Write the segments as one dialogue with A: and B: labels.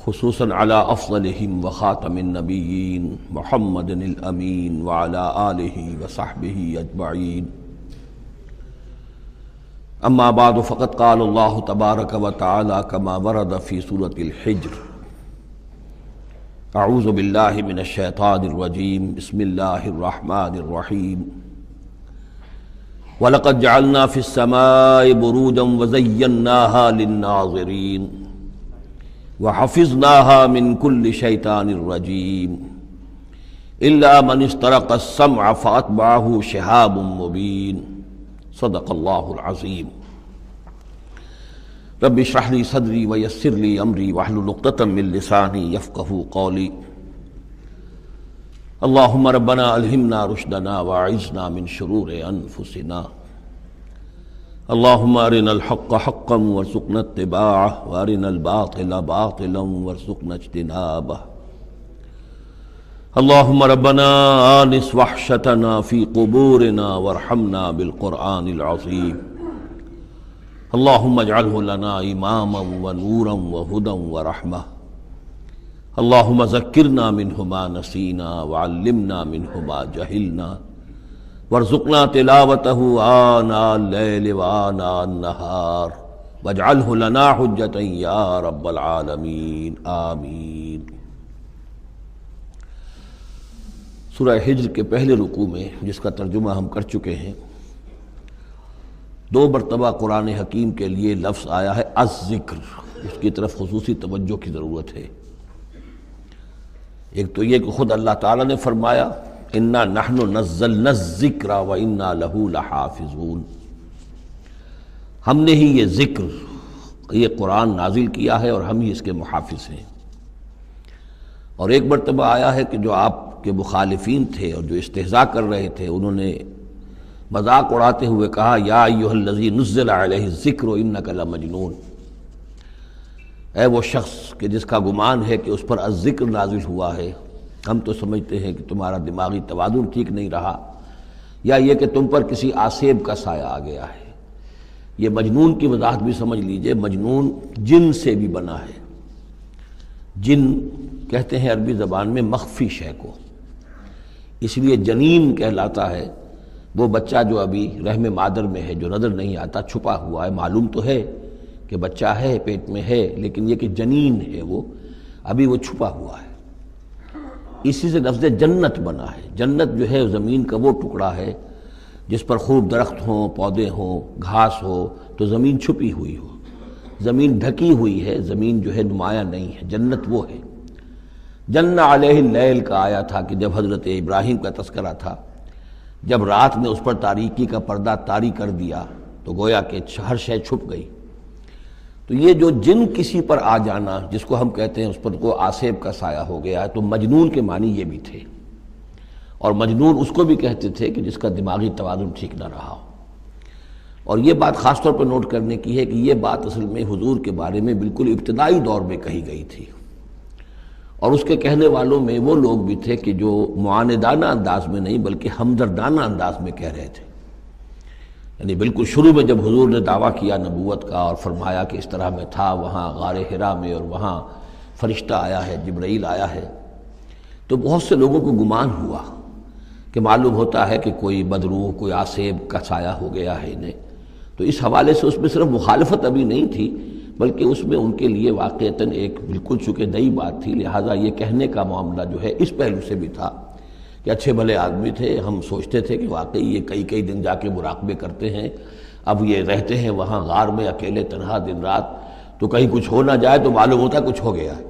A: خصوصاً على افضلهم وخاتم النبیین محمد الامین وعلى آلہ وصحبہ اجمعین. اما بعد فقد قال اللہ تبارک وتعالی كما ورد في سورة الحجر. اعوذ باللہ من الشیطان الرجیم. بسم اللہ الرحمن الرحیم. وَلَقَدْ جَعَلْنَا فِي السَّمَاءِ بُرُوجًا وَزَيَّنَّاهَا لِلنَّاظِرِينَ وَحَفِظْنَاهَا مِنْ كُلِّ شَيْطَانٍ رَجِيمٍ إِلَّا مَنِ اسْتَرَقَ السَّمْعَ فَأَتْبَعَهُ شِهَابٌ مُّبِينٌ. صدق اللہ العظیم. رب اشرح لي صدری ويسر لي امری واحلل عقدۃ من لسانی یفقہوا قولی. اللہم ربنا الہمنا رشدنا واعذنا من شرور انفسنا. اللہم ارنا الحق حقا وارزقنا اتباعه وارنا الباطل باطلا وارزقنا اجتنابه. اللہم ربنا آنس وحشتنا فی قبورنا وارحمنا بالقرآن العظیم. اللہم اجعلہ لنا اماما ونورا وہدا ورحمہ. اللہم ذکرنا منہ ما نسینا وعلمنا منہ ما جہلنا وارزقنا تلاوتہ آناء اللیل وآناء النہار واجعلہ لنا حجتا یا رب العالمین. آمین. سورہ حجر کے پہلے رکوع میں، جس کا ترجمہ ہم کر چکے ہیں، 2 مرتبہ قرآن حکیم کے لیے لفظ آیا ہے الذکر. اس کی طرف خصوصی توجہ کی ضرورت ہے. ایک تو یہ کہ خود اللہ تعالیٰ نے فرمایا انا نحن نزلنا الذکر وانا لہ لحافظون. ہم نے ہی یہ ذکر، یہ قرآن نازل کیا ہے اور ہم ہی اس کے محافظ ہیں. اور ایک مرتبہ آیا ہے کہ جو آپ کے مخالفین تھے اور جو استہزاء کر رہے تھے، انہوں نے مذاق اڑاتے ہوئے کہا یا ایھا الذی نزل علیہ الذکر انک لمجنون. اے وہ شخص کہ جس کا گمان ہے کہ اس پر الذکر نازل ہوا ہے، ہم تو سمجھتے ہیں کہ تمہارا دماغی توازن ٹھیک نہیں رہا، یا یہ کہ تم پر کسی آسیب کا سایہ آ گیا ہے. یہ مجنون کی وضاحت بھی سمجھ لیجئے. مجنون جن سے بھی بنا ہے. جن کہتے ہیں عربی زبان میں مخفی شے کو، اس لیے جنین کہلاتا ہے وہ بچہ جو ابھی رحم مادر میں ہے، جو نظر نہیں آتا، چھپا ہوا ہے. معلوم تو ہے کہ بچہ ہے، پیٹ میں ہے، لیکن یہ کہ جنین ہے، وہ ابھی وہ چھپا ہوا ہے. اسی سے لفظ جنت بنا ہے. جنت جو ہے زمین کا وہ ٹکڑا ہے جس پر خوب درخت ہوں، پودے ہوں، گھاس ہو، تو زمین چھپی ہوئی ہو. زمین ڈھکی ہوئی ہے، زمین جو ہے نمایاں نہیں ہے. جنت وہ ہے. جن علیہ اللیل کا آیا تھا کہ جب حضرت ابراہیم کا تذکرہ تھا، جب رات نے اس پر تاریکی کا پردہ طاری کر دیا تو گویا کہ ہر شے چھپ گئی. تو یہ جو جن کسی پر آ جانا، جس کو ہم کہتے ہیں اس پر کو آسیب کا سایہ ہو گیا ہے، تو مجنون کے معنی یہ بھی تھے. اور مجنون اس کو بھی کہتے تھے کہ جس کا دماغی توازن ٹھیک نہ رہا ہو. اور یہ بات خاص طور پر نوٹ کرنے کی ہے کہ یہ بات اصل میں حضور کے بارے میں بالکل ابتدائی دور میں کہی گئی تھی. اور اس کے کہنے والوں میں وہ لوگ بھی تھے کہ جو معاندانہ انداز میں نہیں بلکہ ہمدردانہ انداز میں کہہ رہے تھے. یعنی بالکل شروع میں جب حضور نے دعویٰ کیا نبوت کا اور فرمایا کہ اس طرح میں تھا وہاں غار حرا میں، اور وہاں فرشتہ آیا ہے، جبرائیل آیا ہے، تو بہت سے لوگوں کو گمان ہوا کہ معلوم ہوتا ہے کہ کوئی بدروح، کوئی آسیب کا سایہ ہو گیا ہے انہیں. تو اس حوالے سے اس میں صرف مخالفت ابھی نہیں تھی، بلکہ اس میں ان کے لیے واقعتاً ایک بالکل چونکہ نئی بات تھی، لہٰذا یہ کہنے کا معاملہ جو ہے اس پہلو سے بھی تھا کہ اچھے بھلے آدمی تھے. ہم سوچتے تھے کہ واقعی یہ کئی دن جا کے مراقبے کرتے ہیں، اب یہ رہتے ہیں وہاں غار میں اکیلے تنہا دن رات، تو کہیں کچھ ہو نہ جائے تو معلوم ہوتا کچھ ہو گیا ہے.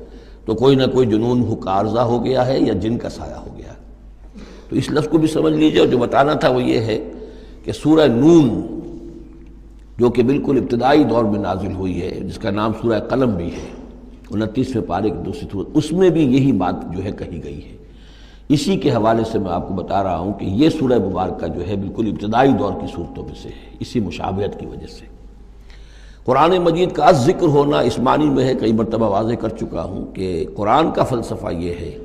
A: تو کوئی نہ کوئی جنون عارضہ ہو گیا ہے یا جن کا سایہ ہو گیا ہے. تو اس لفظ کو بھی سمجھ لیجئے. اور جو بتانا تھا وہ یہ ہے کہ سورہ نون جو کہ بالکل ابتدائی دور میں نازل ہوئی ہے، جس کا نام سورہ قلم بھی ہے، 29ویں پارے کی دوسری سورت، اس میں بھی یہی بات جو ہے کہی گئی ہے. اسی کے حوالے سے میں آپ کو بتا رہا ہوں کہ یہ سورہ مبارکہ جو ہے بالکل ابتدائی دور کی صورتوں میں سے ہے، اسی مشابہت کی وجہ سے. قرآن مجید کا ذکر ہونا اس معنی میں ہے، کئی مرتبہ واضح کر چکا ہوں کہ قرآن کا فلسفہ یہ ہے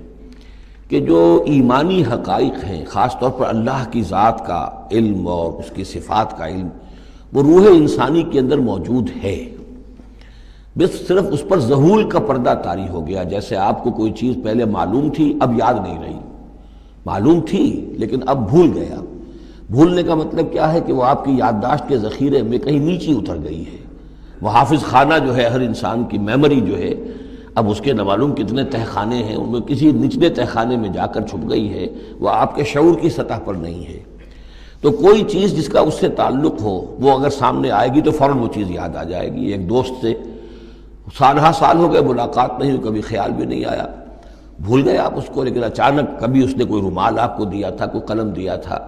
A: کہ جو ایمانی حقائق ہیں، خاص طور پر اللہ کی ذات کا علم اور اس کی صفات کا علم، وہ روح انسانی کے اندر موجود ہے. بس صرف اس پر ظہول کا پردہ طاری ہو گیا، جیسے آپ کو کوئی چیز پہلے معلوم تھی اب یاد نہیں رہی، معلوم تھی لیکن اب بھول گیا۔ بھولنے کا مطلب کیا ہے کہ وہ آپ کی یادداشت کے ذخیرے میں کہیں نیچے اتر گئی ہے۔ وہ حافظ خانہ جو ہے، ہر انسان کی میموری جو ہے، اب اس کے نہ معلوم کتنے تہہ خانے ہیں، ان میں کسی نچلے تہہ خانے میں جا کر چھپ گئی ہے، وہ آپ کے شعور کی سطح پر نہیں ہے۔ تو کوئی چیز جس کا اس سے تعلق ہو وہ اگر سامنے آئے گی تو فوراً وہ چیز یاد آ جائے گی۔ ایک دوست سے سالہ سال ہو گئے ملاقات نہیں ہوئی، کبھی خیال بھی نہیں آیا، بھول گئے آپ اس کو، لیکن اچانک کبھی اس نے کوئی رومال آپ کو دیا تھا، کوئی قلم دیا تھا،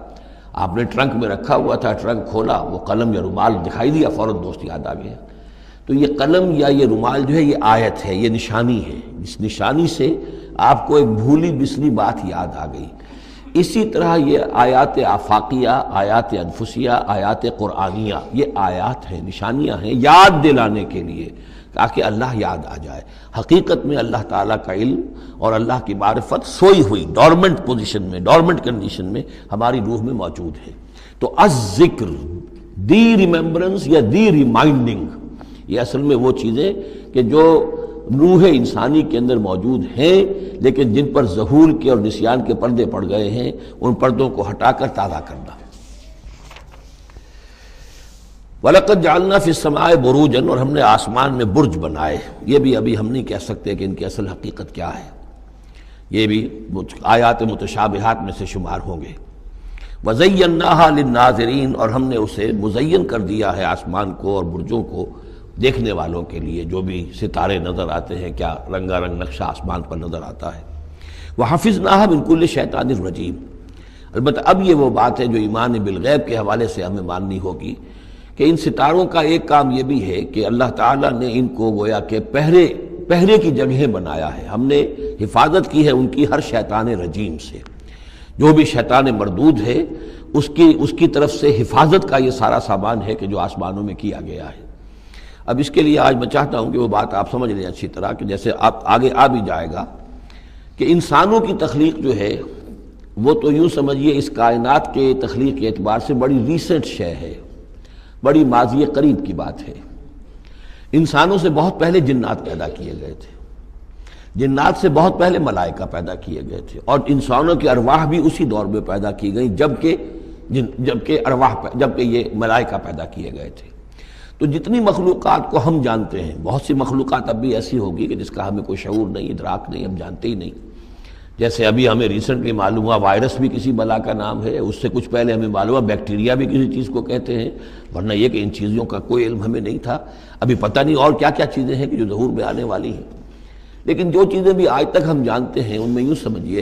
A: آپ نے ٹرنک میں رکھا ہوا تھا، ٹرنک کھولا، وہ قلم یا رومال دکھائی دیا، فوراً دوست یاد آ گیا۔ تو یہ قلم یا یہ رومال جو ہے یہ آیت ہے، یہ نشانی ہے، اس نشانی سے آپ کو ایک بھولی بسری بات یاد آ گئی۔ اسی طرح یہ آیات آفاقیہ، آیات انفسیہ، آیات قرآنیہ، یہ آیات ہیں، نشانیاں ہیں یاد دلانے کے لیے، تاکہ اللہ یاد آ جائے۔ حقیقت میں اللہ تعالیٰ کا علم اور اللہ کی معرفت سوئی ہوئی ڈورمنٹ پوزیشن میں، ڈورمنٹ کنڈیشن میں ہماری روح میں موجود ہے۔ تو الذکر، دی ریممبرنس یا دی ریمائنڈنگ، یہ اصل میں وہ چیزیں کہ جو روح انسانی کے اندر موجود ہیں لیکن جن پر ظہور کے اور نسیان کے پردے پڑ گئے ہیں، ان پردوں کو ہٹا کر تازہ کرنا۔ وَلَقَدْ جَعَلْنَا فِي السَّمَاءِ بُرُوجًا، اور ہم نے آسمان میں برج بنائے۔ یہ بھی ابھی ہم نہیں کہہ سکتے کہ ان کی اصل حقیقت کیا ہے، یہ بھی آیات متشابہات میں سے شمار ہوں گے۔ وَزَيَّنَّاهَا لِلنَّاظِرِينَ، اور ہم نے اسے مزین کر دیا ہے آسمان کو اور برجوں کو دیکھنے والوں کے لیے، جو بھی ستارے نظر آتے ہیں، کیا رنگا رنگ نقشہ آسمان پر نظر آتا ہے۔ وَحَفِظْنَاهَا مِنْ كُلِّ شَيْطَانٍ رَجِيمٍ، البتہ اب یہ وہ بات ہے جو ایمان بالغیب کے حوالے سے ہمیں ماننی ہوگی کہ ان ستاروں کا ایک کام یہ بھی ہے کہ اللہ تعالیٰ نے ان کو گویا کہ پہرے کی جگہیں بنایا ہے، ہم نے حفاظت کی ہے ان کی ہر شیطان رجیم سے، جو بھی شیطان مردود ہے اس کی طرف سے حفاظت کا یہ سارا سامان ہے کہ جو آسمانوں میں کیا گیا ہے۔ اب اس کے لیے آج میں چاہتا ہوں کہ وہ بات آپ سمجھ لیں اچھی طرح، کہ جیسے آپ آگے آ بھی جائے گا کہ انسانوں کی تخلیق جو ہے وہ تو یوں سمجھیے اس کائنات کے تخلیق کے اعتبار سے بڑی ریسنٹ شے ہے، بڑی ماضی قریب کی بات ہے۔ انسانوں سے بہت پہلے جنات پیدا کیے گئے تھے، جنات سے بہت پہلے ملائکہ پیدا کیے گئے تھے، اور انسانوں کی ارواح بھی اسی دور میں پیدا کی گئی جبکہ یہ ملائکہ پیدا کیے گئے تھے۔ تو جتنی مخلوقات کو ہم جانتے ہیں، بہت سی مخلوقات اب بھی ایسی ہوگی کہ جس کا ہمیں کوئی شعور نہیں، ادراک نہیں، ہم جانتے ہی نہیں۔ جیسے ابھی ہمیں ریسنٹلی معلوم ہوا وائرس بھی کسی بلا کا نام ہے، اس سے کچھ پہلے ہمیں معلوم ہوا بیکٹیریا بھی کسی چیز کو کہتے ہیں، ورنہ یہ کہ ان چیزوں کا کوئی علم ہمیں نہیں تھا۔ ابھی پتہ نہیں اور کیا کیا چیزیں ہیں کہ جو ظہور میں آنے والی ہیں، لیکن جو چیزیں بھی آج تک ہم جانتے ہیں ان میں یوں سمجھیے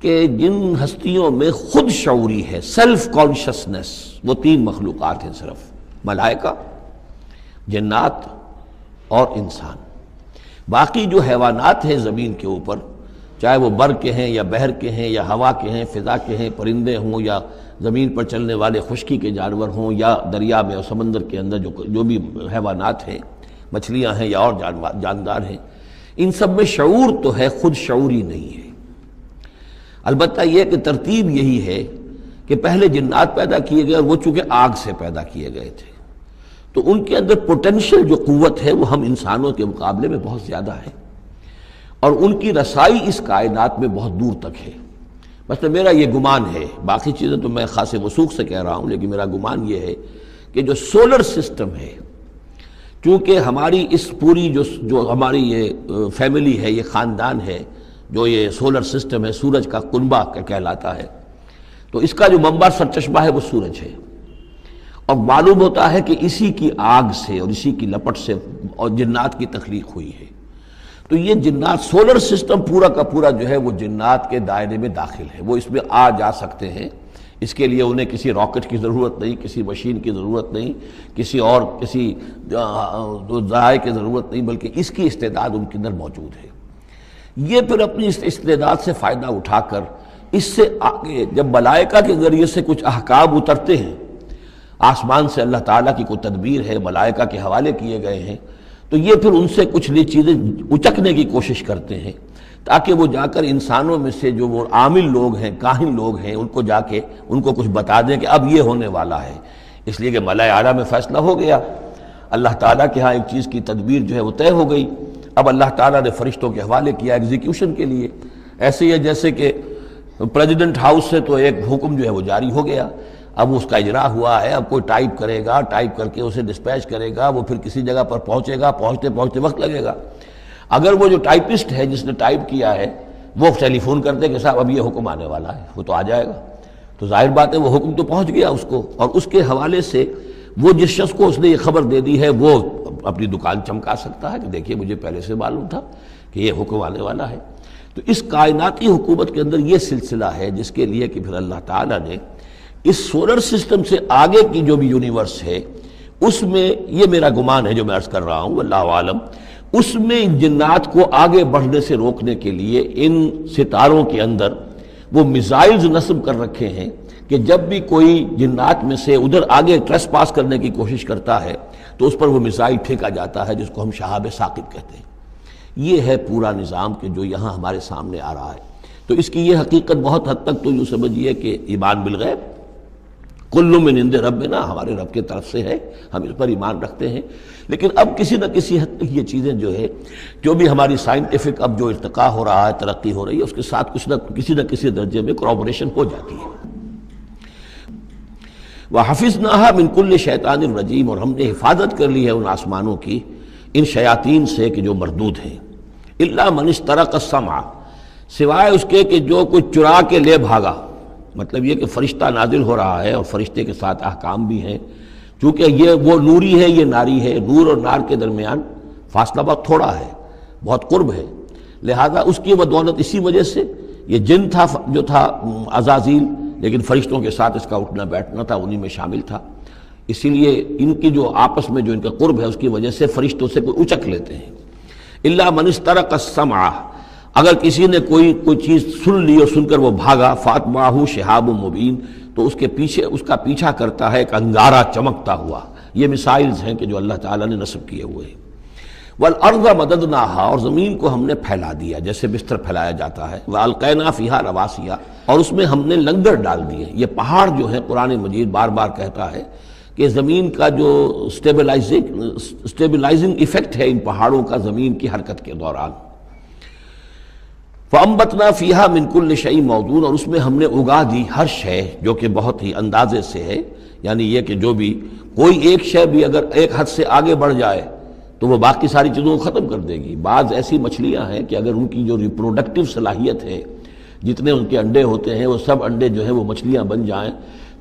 A: کہ جن ہستیوں میں خود شعوری ہے، سیلف کانشسنس، وہ تین مخلوقات ہیں صرف، ملائکہ، جنات اور انسان۔ باقی جو حیوانات ہیں زمین کے اوپر، چاہے وہ بر کے ہیں یا بحر کے ہیں یا ہوا کے ہیں، فضا کے ہیں، پرندے ہوں یا زمین پر چلنے والے خشکی کے جانور ہوں یا دریا میں اور سمندر کے اندر جو بھی حیوانات ہیں، مچھلیاں ہیں یا اور جاندار ہیں، ان سب میں شعور تو ہے، خود شعوری نہیں ہے۔ البتہ یہ کہ ترتیب یہی ہے کہ پہلے جنات پیدا کیے گئے اور وہ چونکہ آگ سے پیدا کیے گئے تھے، تو ان کے اندر پوٹینشل جو قوت ہے وہ ہم انسانوں کے مقابلے میں بہت زیادہ ہے، اور ان کی رسائی اس کائنات میں بہت دور تک ہے۔ مثلا میرا یہ گمان ہے، باقی چیزیں تو میں خاص وثوق سے کہہ رہا ہوں، لیکن میرا گمان یہ ہے کہ جو سولر سسٹم ہے، چونکہ ہماری اس پوری جو ہماری یہ فیملی ہے، یہ خاندان ہے، جو یہ سولر سسٹم ہے، سورج کا کنبہ کہلاتا ہے، تو اس کا جو منبع سرچشمہ ہے وہ سورج ہے، اور معلوم ہوتا ہے کہ اسی کی آگ سے اور اسی کی لپٹ سے اور جنات کی تخلیق ہوئی ہے۔ تو یہ جنات، سولر سسٹم پورا کا پورا جو ہے وہ جنات کے دائرے میں داخل ہے، وہ اس میں آ جا سکتے ہیں، اس کے لیے انہیں کسی راکٹ کی ضرورت نہیں، کسی مشین کی ضرورت نہیں، کسی ذرائع کی ضرورت نہیں، بلکہ اس کی استعداد ان کے اندر موجود ہے۔ یہ پھر اپنی اس استعداد سے فائدہ اٹھا کر اس سے آگے جب ملائکہ کے ذریعے سے کچھ احکام اترتے ہیں، آسمان سے اللہ تعالیٰ کی کوئی تدبیر ہے، ملائکہ کے حوالے کیے گئے ہیں، تو یہ پھر ان سے کچھ نئی چیزیں اچکنے کی کوشش کرتے ہیں، تاکہ وہ جا کر انسانوں میں سے جو وہ عامل لوگ ہیں، کاہن لوگ ہیں، ان کو جا کے ان کو کچھ بتا دیں کہ اب یہ ہونے والا ہے۔ اس لیے کہ ملائے اعلیٰ میں فیصلہ ہو گیا، اللہ تعالیٰ کے ہاں ایک چیز کی تدبیر جو ہے وہ طے ہو گئی، اب اللہ تعالیٰ نے فرشتوں کے حوالے کیا ایگزیکیوشن کے لیے۔ ایسے ہی ہے جیسے کہ پریزیڈنٹ ہاؤس سے تو ایک حکم جو ہے وہ جاری ہو گیا، اب اس کا اجرا ہوا ہے، اب کوئی ٹائپ کرے گا، ٹائپ کر کے اسے ڈسپیچ کرے گا، وہ پھر کسی جگہ پر پہنچے گا، پہنچتے پہنچتے وقت لگے گا۔ اگر وہ جو ٹائپسٹ ہے جس نے ٹائپ کیا ہے وہ ٹیلی فون کرتے کہ صاحب اب یہ حکم آنے والا ہے، وہ تو آ جائے گا، تو ظاہر بات ہے وہ حکم تو پہنچ گیا اس کو، اور اس کے حوالے سے وہ جس شخص کو اس نے یہ خبر دے دی ہے وہ اپنی دکان چمکا سکتا ہے کہ دیکھیے مجھے پہلے سے معلوم تھا کہ یہ حکم آنے والا ہے۔ تو اس کائناتی حکومت کے اندر یہ سلسلہ ہے جس کے لیے کہ پھر اللہ تعالیٰ نے اس سولر سسٹم سے آگے کی جو بھی یونیورس ہے اس میں، یہ میرا گمان ہے جو میں عرض کر رہا ہوں اللہ عالم، اس میں ان جنات کو آگے بڑھنے سے روکنے کے لیے ان ستاروں کے اندر وہ میزائلز نصب کر رکھے ہیں کہ جب بھی کوئی جنات میں سے ادھر آگے ٹریس پاس کرنے کی کوشش کرتا ہے تو اس پر وہ میزائل پھینکا جاتا ہے، جس کو ہم شہاب ثاقب کہتے ہیں۔ یہ ہے پورا نظام کہ جو یہاں ہمارے سامنے آ رہا ہے۔ تو اس کی یہ حقیقت بہت حد تک تو یوں سمجھیے کہ ایمان بالغیب، کل من عند ربنا، ہمارے رب کی طرف سے ہے، ہم اس پر ایمان رکھتے ہیں، لیکن اب کسی نہ کسی حد تک یہ چیزیں جو ہے، جو بھی ہماری سائنٹیفک اب جو ارتقاء ہو رہا ہے، ترقی ہو رہی ہے، اس کے ساتھ کچھ نہ کسی درجے میں کورابوریشن ہو جاتی ہے۔ وَحَفِظْنَاهَا مِنْ كُلِّ شَيْطَانٍ رَجِيمٍ، اور ہم نے حفاظت کر لی ہے ان آسمانوں کی ان شیاطین سے کہ جو مردود ہیں۔ إِلَّا مَنِ اسْتَرَقَ السَّمْعَ، سوائے اس کے کہ جو کچھ چرا کے لے بھاگا، مطلب یہ کہ فرشتہ نازل ہو رہا ہے اور فرشتے کے ساتھ احکام بھی ہیں، چونکہ یہ وہ نوری ہے یہ ناری ہے، نور اور نار کے درمیان فاصلہ بہت تھوڑا ہے، بہت قرب ہے، لہذا اس کی بدولت اسی وجہ سے یہ جن تھا جو تھا عزازیل، لیکن فرشتوں کے ساتھ اس کا اٹھنا بیٹھنا تھا، انہی میں شامل تھا، اسی لیے ان کی جو آپس میں جو ان کا قرب ہے اس کی وجہ سے فرشتوں سے کوئی اچک لیتے ہیں۔ الا من استرق السمع، اگر کسی نے کوئی چیز سن لی اور سن کر وہ بھاگا، فاتبعہ شہاب مبین، تو اس کے پیچھے اس کا پیچھا کرتا ہے ایک انگارہ چمکتا ہوا۔ یہ مثائلز ہیں کہ جو اللہ تعالیٰ نے نصب کیے ہوئے ہیں۔ والارض مددناها، اور زمین کو ہم نے پھیلا دیا جیسے بستر پھیلایا جاتا ہے، والقینا فیہا رواسیہ، اور اس میں ہم نے لنگر ڈال دیے۔ یہ پہاڑ جو ہے قرآن مجید بار بار کہتا ہے کہ زمین کا جو سٹیبلائزنگ ایفیکٹ ہے ان پہاڑوں کا زمین کی حرکت کے دوران۔ فَأَنبَتْنَا فِيهَا مِنْ كُلِّ شَيْءٍ مَوْزُونٍ، اور اس میں ہم نے اگا دی ہر شے جو کہ بہت ہی اندازے سے ہے، یعنی یہ کہ جو بھی کوئی ایک شے بھی اگر ایک حد سے آگے بڑھ جائے تو وہ باقی ساری چیزوں کو ختم کر دے گی۔ بعض ایسی مچھلیاں ہیں کہ اگر ان کی جو ریپروڈکٹیو صلاحیت ہے، جتنے ان کے انڈے ہوتے ہیں وہ سب انڈے جو ہیں وہ مچھلیاں بن جائیں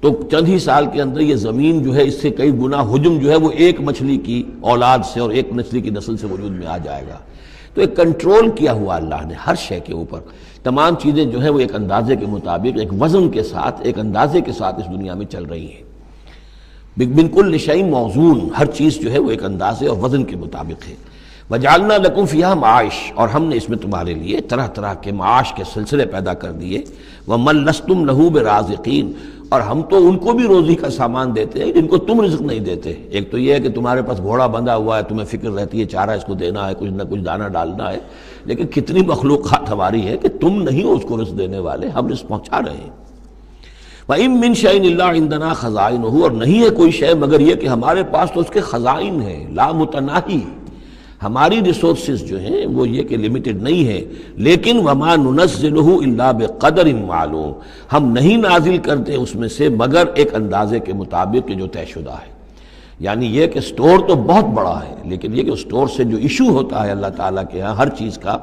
A: تو چند ہی سال کے اندر یہ زمین جو ہے اس سے کئی گنا حجم جو ہے وہ ایک مچھلی کی اولاد سے اور ایک مچھلی کی نسل سے وجود میں آ جائے گا۔ تو ایک کنٹرول کیا ہوا اللہ نے ہر شے کے اوپر، تمام چیزیں جو ہیں وہ ایک اندازے کے مطابق، ایک وزن کے ساتھ، ایک اندازے کے ساتھ اس دنیا میں چل رہی ہیں۔ بالکل شیء موزون، ہر چیز جو ہے وہ ایک اندازے اور وزن کے مطابق ہے۔ وجعلنا لکم فیہا معاش، اور ہم نے اس میں تمہارے لیے طرح طرح کے معاش کے سلسلے پیدا کر دیے۔ ومن لستم لہ برازقین، اور ہم تو ان کو بھی روزی کا سامان دیتے ہیں جن کو تم رزق نہیں دیتے۔ ایک تو یہ ہے کہ تمہارے پاس گھوڑا بندھا ہوا ہے، تمہیں فکر رہتی ہے چارہ اس کو دینا ہے، کچھ نہ کچھ دانہ ڈالنا ہے، لیکن کتنی مخلوقات ہماری ہے کہ تم نہیں ہو اس کو رزق دینے والے، ہم رزق پہنچا رہے ہیں۔ وَإِن مِّن شَيْءٍ إِلَّا عِندَنَا خَزَائِنُهُ، اور نہیں ہے کوئی شے مگر یہ کہ ہمارے پاس تو اس کے خزائن ہیں، لا متناہی، ہماری ریسورسز جو ہیں وہ یہ کہ لمیٹڈ نہیں ہے، لیکن وَمَا نُنَزِّلُهُ إِلَّا بِقَدَرٍ معلوم، ہم نہیں نازل کرتے اس میں سے مگر ایک اندازے کے مطابق کہ جو طے شدہ ہے۔ یعنی یہ کہ سٹور تو بہت بڑا ہے، لیکن یہ کہ سٹور سے جو ایشو ہوتا ہے اللہ تعالیٰ کے ہاں ہر چیز کا،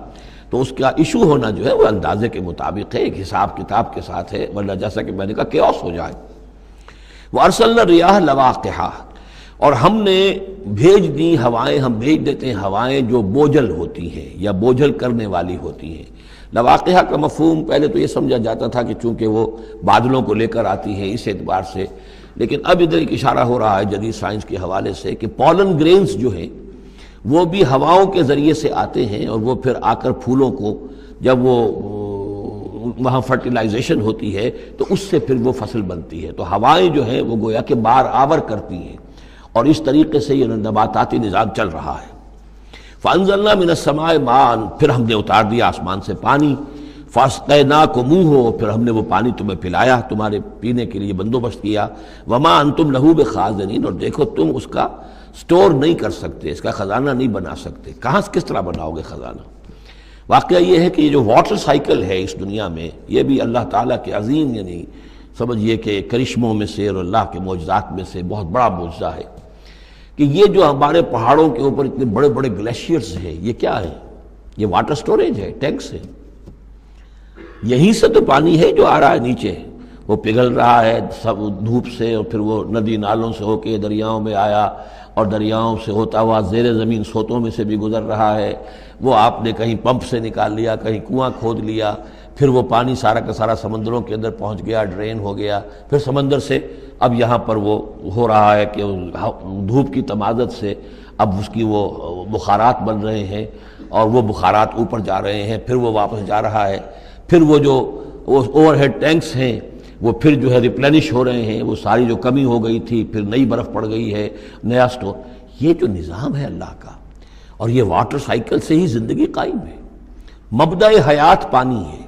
A: تو اس کا ایشو ہونا جو ہے وہ اندازے کے مطابق ہے، ایک حساب کتاب کے ساتھ ہے، ورنہ جیسا کہ میں نے کہا کیوس ہو جائے۔ وَأَرْسَلْنَا الرِّيَاحَ لَوَاقِحَ، اور ہم نے بھیج دی ہوائیں، ہم بھیج دیتے ہیں ہوائیں جو بوجھل ہوتی ہیں یا بوجھل کرنے والی ہوتی ہیں۔ لواقحہ کا مفہوم پہلے تو یہ سمجھا جاتا تھا کہ چونکہ وہ بادلوں کو لے کر آتی ہے اس اعتبار سے، لیکن اب ادھر ایک اشارہ ہو رہا ہے جدید سائنس کے حوالے سے کہ پولن گرینز جو ہیں وہ بھی ہواؤں کے ذریعے سے آتے ہیں، اور وہ پھر آ کر پھولوں کو جب وہ وہاں فرٹیلائزیشن ہوتی ہے تو اس سے پھر وہ فصل بنتی ہے۔ تو ہوائیں جو ہیں وہ گویا کہ بار آور کرتی ہیں، اور اس طریقے سے یہ نباتاتی نظام چل رہا ہے۔ فَأَنزَلْنَا مِنَ السَّمَاءِ مَاءً، پھر ہم نے اتار دیا آسمان سے پانی، فَاسْقَيْنَاكُمُوهُ، پھر ہم نے وہ پانی تمہیں پلایا، تمہارے پینے کے لیے بندوبست کیا۔ وَمَا أَنْتُمْ لَهُ بِخَازِنِينَ، اور دیکھو تم اس کا سٹور نہیں کر سکتے، اس کا خزانہ نہیں بنا سکتے، کہاں سے کس طرح بناؤ گے خزانہ؟ واقعہ یہ ہے کہ یہ جو واٹر سائیکل ہے اس دنیا میں، یہ بھی اللہ تعالیٰ کے عظیم، یعنی سمجھیے کہ کرشموں میں سے اور اللہ کے معجزات میں سے بہت بڑا معجزہ ہے کہ یہ جو ہمارے پہاڑوں کے اوپر اتنے بڑے بڑے گلیشیئرز ہیں، یہ کیا ہے؟ یہ واٹر سٹوریج ہے، ٹینکس ہے۔ یہیں سے تو پانی ہے جو آ رہا ہے نیچے، وہ پگھل رہا ہے سب دھوپ سے، اور پھر وہ ندی نالوں سے ہو کے دریاؤں میں آیا، اور دریاؤں سے ہوتا ہوا زیر زمین سوتوں میں سے بھی گزر رہا ہے۔ وہ آپ نے کہیں پمپ سے نکال لیا، کہیں کنواں کھود لیا، پھر وہ پانی سارا کا سارا سمندروں کے اندر پہنچ گیا، ڈرین ہو گیا، پھر سمندر سے اب یہاں پر وہ ہو رہا ہے کہ دھوپ کی تمازت سے اب اس کی وہ بخارات بن رہے ہیں، اور وہ بخارات اوپر جا رہے ہیں، پھر وہ واپس جا رہا ہے، پھر وہ جو اوور ہیڈ ٹینکس ہیں وہ پھر جو ہے ریپلینش ہو رہے ہیں، وہ ساری جو کمی ہو گئی تھی پھر نئی برف پڑ گئی ہے، نیا سٹور۔ یہ جو نظام ہے اللہ کا، اور یہ واٹر سائیکل سے ہی زندگی قائم ہے۔ مبدأ حیات پانی ہے،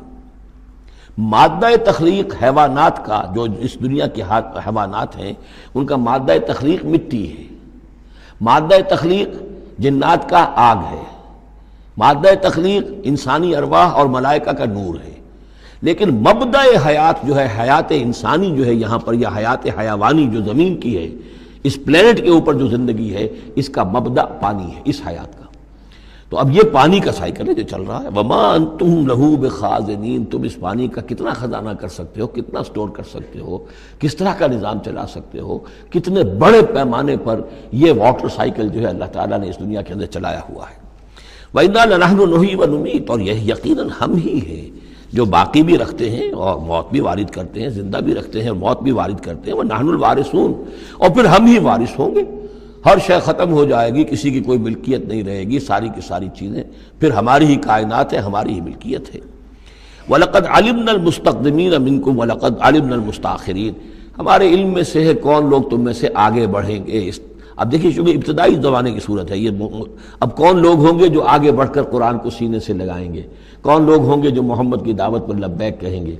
A: مادہ تخلیق حیوانات کا، جو اس دنیا کے حیوانات ہیں ان کا مادہ تخلیق مٹی ہے، مادہ تخلیق جنات کا آگ ہے، مادہ تخلیق انسانی ارواح اور ملائکہ کا نور ہے، لیکن مبدأ حیات جو ہے، حیات انسانی جو ہے یہاں پر، یا حیات حیوانی جو زمین کی ہے، اس پلینٹ کے اوپر جو زندگی ہے، اس کا مبدأ پانی ہے، اس حیات کا۔ تو اب یہ پانی کا سائیکل ہے جو چل رہا ہے۔ وَمَا أَنْتُمْ لَهُ بِخَازِنِينَ، تم اس پانی کا کتنا خزانہ کر سکتے ہو، کتنا سٹور کر سکتے ہو، کس طرح کا نظام چلا سکتے ہو، کتنے بڑے پیمانے پر یہ واٹر سائیکل جو ہے اللہ تعالیٰ نے اس دنیا کے اندر چلایا ہوا ہے۔ وَإِنَّا لَنَحْنُ نُحْيِي وَنُمِيتُ، اور یہ یقیناً ہم ہی ہیں جو باقی بھی رکھتے ہیں اور موت بھی وارد کرتے ہیں، زندہ بھی رکھتے ہیں اور موت بھی وارد کرتے ہیں۔ وَنَحْنُ الْوَارِثُونَ، اور پھر ہم ہی وارث ہوں گے، ہر شے ختم ہو جائے گی، کسی کی کوئی ملکیت نہیں رہے گی، ساری کی ساری چیزیں پھر ہماری ہی کائنات ہے، ہماری ہی ملکیت ہے۔ وَلَقَدْ عَلِمْنَا الْمُسْتَقْدِمِينَ مِنْكُمْ وَلَقَدْ عَلِمْنَا الْمُسْتَأْخِرِينَ، ہمارے علم میں سے ہے کون لوگ تم میں سے آگے بڑھیں گے۔ اب دیکھیے چونکہ ابتدائی زمانے کی صورت ہے یہ، اب کون لوگ ہوں گے جو آگے بڑھ کر قرآن کو سینے سے لگائیں گے، کون لوگ ہوں گے جو محمد کی دعوت پر لبیک کہیں گے،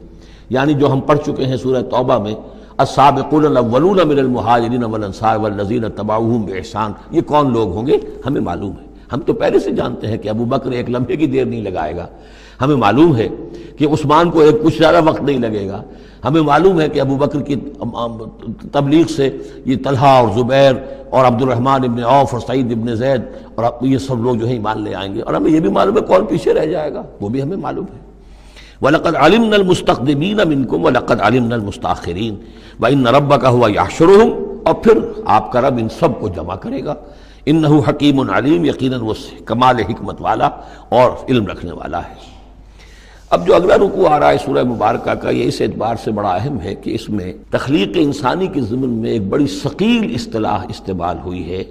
A: یعنی جو ہم پڑھ چکے ہیں سورہ توبہ میں، السابقون الاولون من المہاجرین والانصار والذین اتبعوہم بإحسان، یہ کون لوگ ہوں گے ہمیں معلوم ہے، ہم تو پہلے سے جانتے ہیں کہ ابو بکر ایک لمحے کی دیر نہیں لگائے گا، ہمیں معلوم ہے کہ عثمان کو ایک کچھ زیادہ وقت نہیں لگے گا، ہمیں معلوم ہے کہ ابو بکر کی تبلیغ سے یہ طلحہ اور زبیر اور عبد الرحمن ابن عوف اور سعید ابن زید اور یہ سب لوگ جو ہے ایمان لے آئیں گے، اور ہمیں یہ بھی معلوم ہے کون پیچھے رہ جائے گا، وہ بھی ہمیں معلوم ہے۔ وَلَقَدْ عَلِمْنَا الْمُسْتَقْدِمِينَ مِنْكُمْ وَلَقَدْ عَلِمْنَا الْمُسْتَأْخِرِينَ وَإِنَّ رَبَّكَ هُوَ يَحْشُرُهُمْ، اور پھر آپ کا رب ان سب کو جمع کرے گا۔ إِنَّهُ حَكِيمٌ عَلِيمٌ، یقیناً وہ کمال حکمت والا اور علم رکھنے والا ہے۔ اب جو اگلا رکوع آ رہا ہے سورہ مبارکہ کا، یہ اس اعتبار سے بڑا اہم ہے کہ اس میں تخلیق انسانی کے ضمن میں ایک بڑی ثقیل اصطلاح استعمال ہوئی ہے،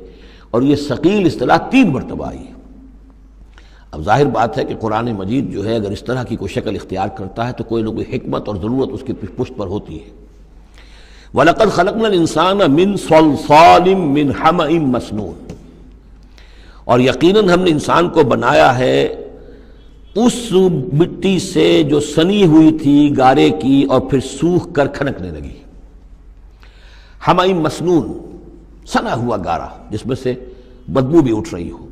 A: اور یہ ثقیل اصطلاح 3 مرتبہ آئی ہے۔ اب ظاہر بات ہے کہ قرآن مجید جو ہے اگر اس طرح کی کوئی شکل اختیار کرتا ہے تو کوئی نہ کوئی حکمت اور ضرورت اس کی پشت پر ہوتی ہے۔ وَلَقَدْ خَلَقْنَا الْإِنسَانَ مِنْ صَلْصَالٍ مِّنْ حَمَإٍ مَّسْنُونٍ، اور یقیناً ہم نے انسان کو بنایا ہے اس مٹی سے جو سنی ہوئی تھی گارے کی اور پھر سوکھ کر کھنکنے لگی۔ حَمَإٍ مَّسْنُون، سنا ہوا گارا جس میں سے بدبو بھی اٹھ رہی ہو۔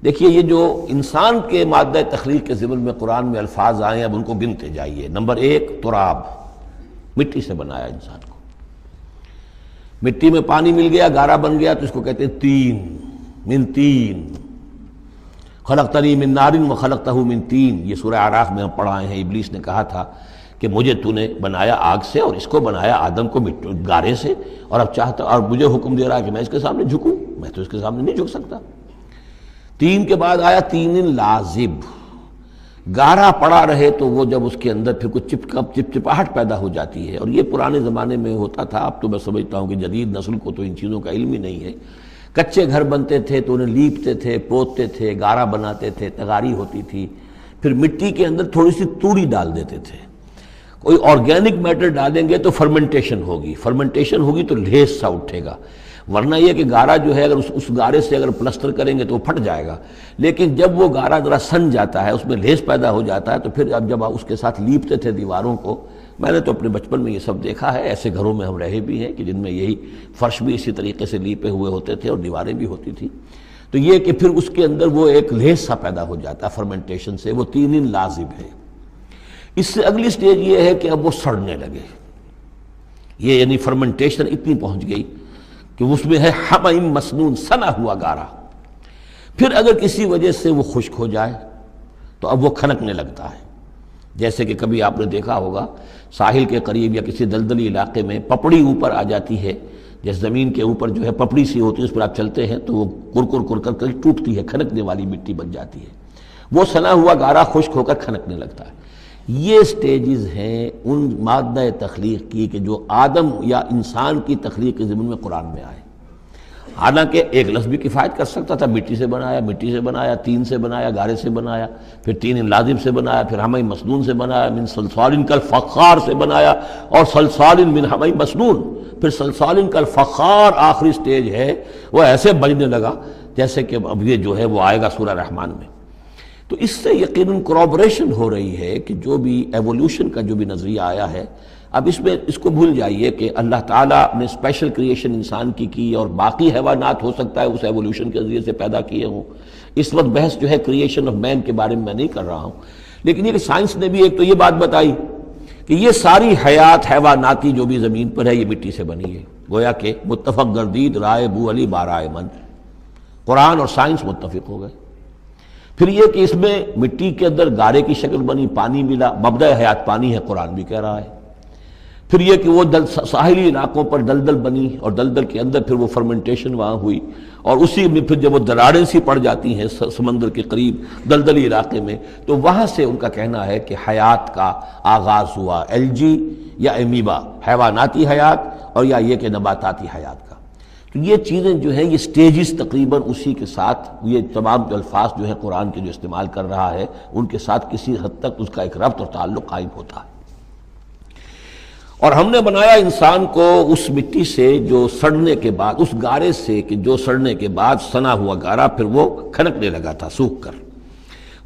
A: دیکھیے یہ جو انسان کے مادہ تخلیق کے ضمن میں قرآن میں الفاظ آئے ہیں، اب ان کو گنتے جائیے۔ نمبر 1 تراب، مٹی سے بنایا انسان کو، مٹی میں پانی مل گیا، گارا بن گیا، تو اس کو کہتے ہیں تین، من تین، خلقتنی من نار وخلقتہ من تین، یہ سورہ اعراف میں ہم پڑھائے ہیں۔ ابلیس نے کہا تھا کہ مجھے تو نے بنایا آگ سے اور اس کو بنایا آدم کو گارے سے، اور اب چاہتا اور مجھے حکم دے رہا ہے کہ میں اس کے سامنے جھکوں، میں تو اس کے سامنے نہیں جھک سکتا۔ 3 کے بعد آیا 3 لازب، گارا پڑا رہے تو وہ جب اس کے اندر پھر کچھ چپچپاہٹ پیدا ہو جاتی ہے، اور یہ پرانے زمانے میں ہوتا تھا، اب تو میں سمجھتا ہوں کہ جدید نسل کو تو ان چیزوں کا علم ہی نہیں ہے۔ کچے گھر بنتے تھے تو انہیں لیپتے تھے، پوتتے تھے، گارا بناتے تھے، تغاری ہوتی تھی، پھر مٹی کے اندر تھوڑی سی توڑی ڈال دیتے تھے۔ کوئی آرگینک میٹر ڈالیں گے تو فرمنٹیشن ہوگی، فرمنٹیشن ہوگی تو لیس سا اٹھے گا، ورنہ یہ کہ گارا جو ہے اگر اس گارے سے اگر پلسٹر کریں گے تو وہ پھٹ جائے گا، لیکن جب وہ گارا ذرا سن جاتا ہے، اس میں لیس پیدا ہو جاتا ہے، تو پھر اب جب اس کے ساتھ لیپتے تھے دیواروں کو میں نے تو اپنے بچپن میں یہ سب دیکھا ہے، ایسے گھروں میں ہم رہے بھی ہیں کہ جن میں یہی فرش بھی اسی طریقے سے لیپے ہوئے ہوتے تھے اور دیواریں بھی ہوتی تھی. تو یہ کہ پھر اس کے اندر وہ ایک لیس سا پیدا ہو جاتا ہے فرمنٹیشن سے، وہ 3 دن لازم ہے. اس سے اگلی سٹیج یہ ہے کہ اب وہ سڑنے لگے. یہ یعنی فرمنٹیشن اتنی پہنچ گئی کہ اس میں ہے حمیم مسنون، سنا ہوا گارا. پھر اگر کسی وجہ سے وہ خشک ہو جائے تو اب وہ کھنکنے لگتا ہے. جیسے کہ کبھی آپ نے دیکھا ہوگا ساحل کے قریب یا کسی دلدلی علاقے میں پپڑی اوپر آ جاتی ہے، جیسے زمین کے اوپر جو ہے پپڑی سی ہوتی ہے، اس پر آپ چلتے ہیں تو وہ کر کر ٹوٹتی ہے، کھنکنے والی مٹی بن جاتی ہے. وہ سنا ہوا گارا خشک ہو کر کھنکنے لگتا ہے. یہ سٹیجز ہیں ان مادہ تخلیق کی کہ جو آدم یا انسان کی تخلیق کے ضمن میں قرآن میں آئے. حالانکہ ایک لفظ بھی کفایت کر سکتا تھا، مٹی سے بنایا، طین سے بنایا، گارے سے بنایا، پھر طین لازم سے بنایا، پھر حمیم مسنون سے بنایا، من صلصال کالفخار سے بنایا، اور صلصال من حمیم مسنون، پھر صلصال کالفخار آخری سٹیج ہے. وہ ایسے بجنے لگا جیسے کہ اب یہ جو ہے وہ آئے گا سورہ رحمان میں. تو اس سے یقیناً کورابریشن ہو رہی ہے کہ جو بھی ایوولوشن کا جو بھی نظریہ آیا ہے، اب اس میں اس کو بھول جائیے کہ اللہ تعالیٰ نے اسپیشل کریشن انسان کی اور باقی حیوانات ہو سکتا ہے اس ایوولوشن کے ذریعے سے پیدا کیے ہوں. اس وقت بحث جو ہے کریشن آف مین کے بارے میں نہیں کر رہا ہوں، لیکن یہ کہ سائنس نے بھی ایک تو یہ بات بتائی کہ یہ ساری حیات حیواناتی جو بھی زمین پر ہے یہ مٹی سے بنی ہے. گویا کہ متفق گردید رائے بو علی بارائے من، قرآن اور سائنس متفق ہو گئے. پھر یہ کہ اس میں مٹی کے اندر گارے کی شکل بنی، پانی ملا، مبدأ حیات پانی ہے، قرآن بھی کہہ رہا ہے. پھر یہ کہ وہ ساحلی علاقوں پر دلدل بنی اور دلدل کے اندر پھر وہ فرمنٹیشن وہاں ہوئی، اور اسی میں پھر جب وہ دراڑیں سی پڑ جاتی ہیں سمندر کے قریب دلدلی علاقے میں، تو وہاں سے ان کا کہنا ہے کہ حیات کا آغاز ہوا، الجی یا امیبا حیواناتی حیات، اور یا یہ کہ نباتاتی حیات کا. تو یہ چیزیں جو ہیں یہ سٹیجز تقریباً اسی کے ساتھ یہ تمام جو الفاظ جو ہے قرآن کے جو استعمال کر رہا ہے ان کے ساتھ کسی حد تک اس کا ایک ربط اور تعلق قائم ہوتا ہے. اور ہم نے بنایا انسان کو اس مٹی سے جو سڑنے کے بعد، اس گارے سے کہ جو سڑنے کے بعد سنا ہوا گارا پھر وہ کھنکنے لگا تھا سوکھ کر.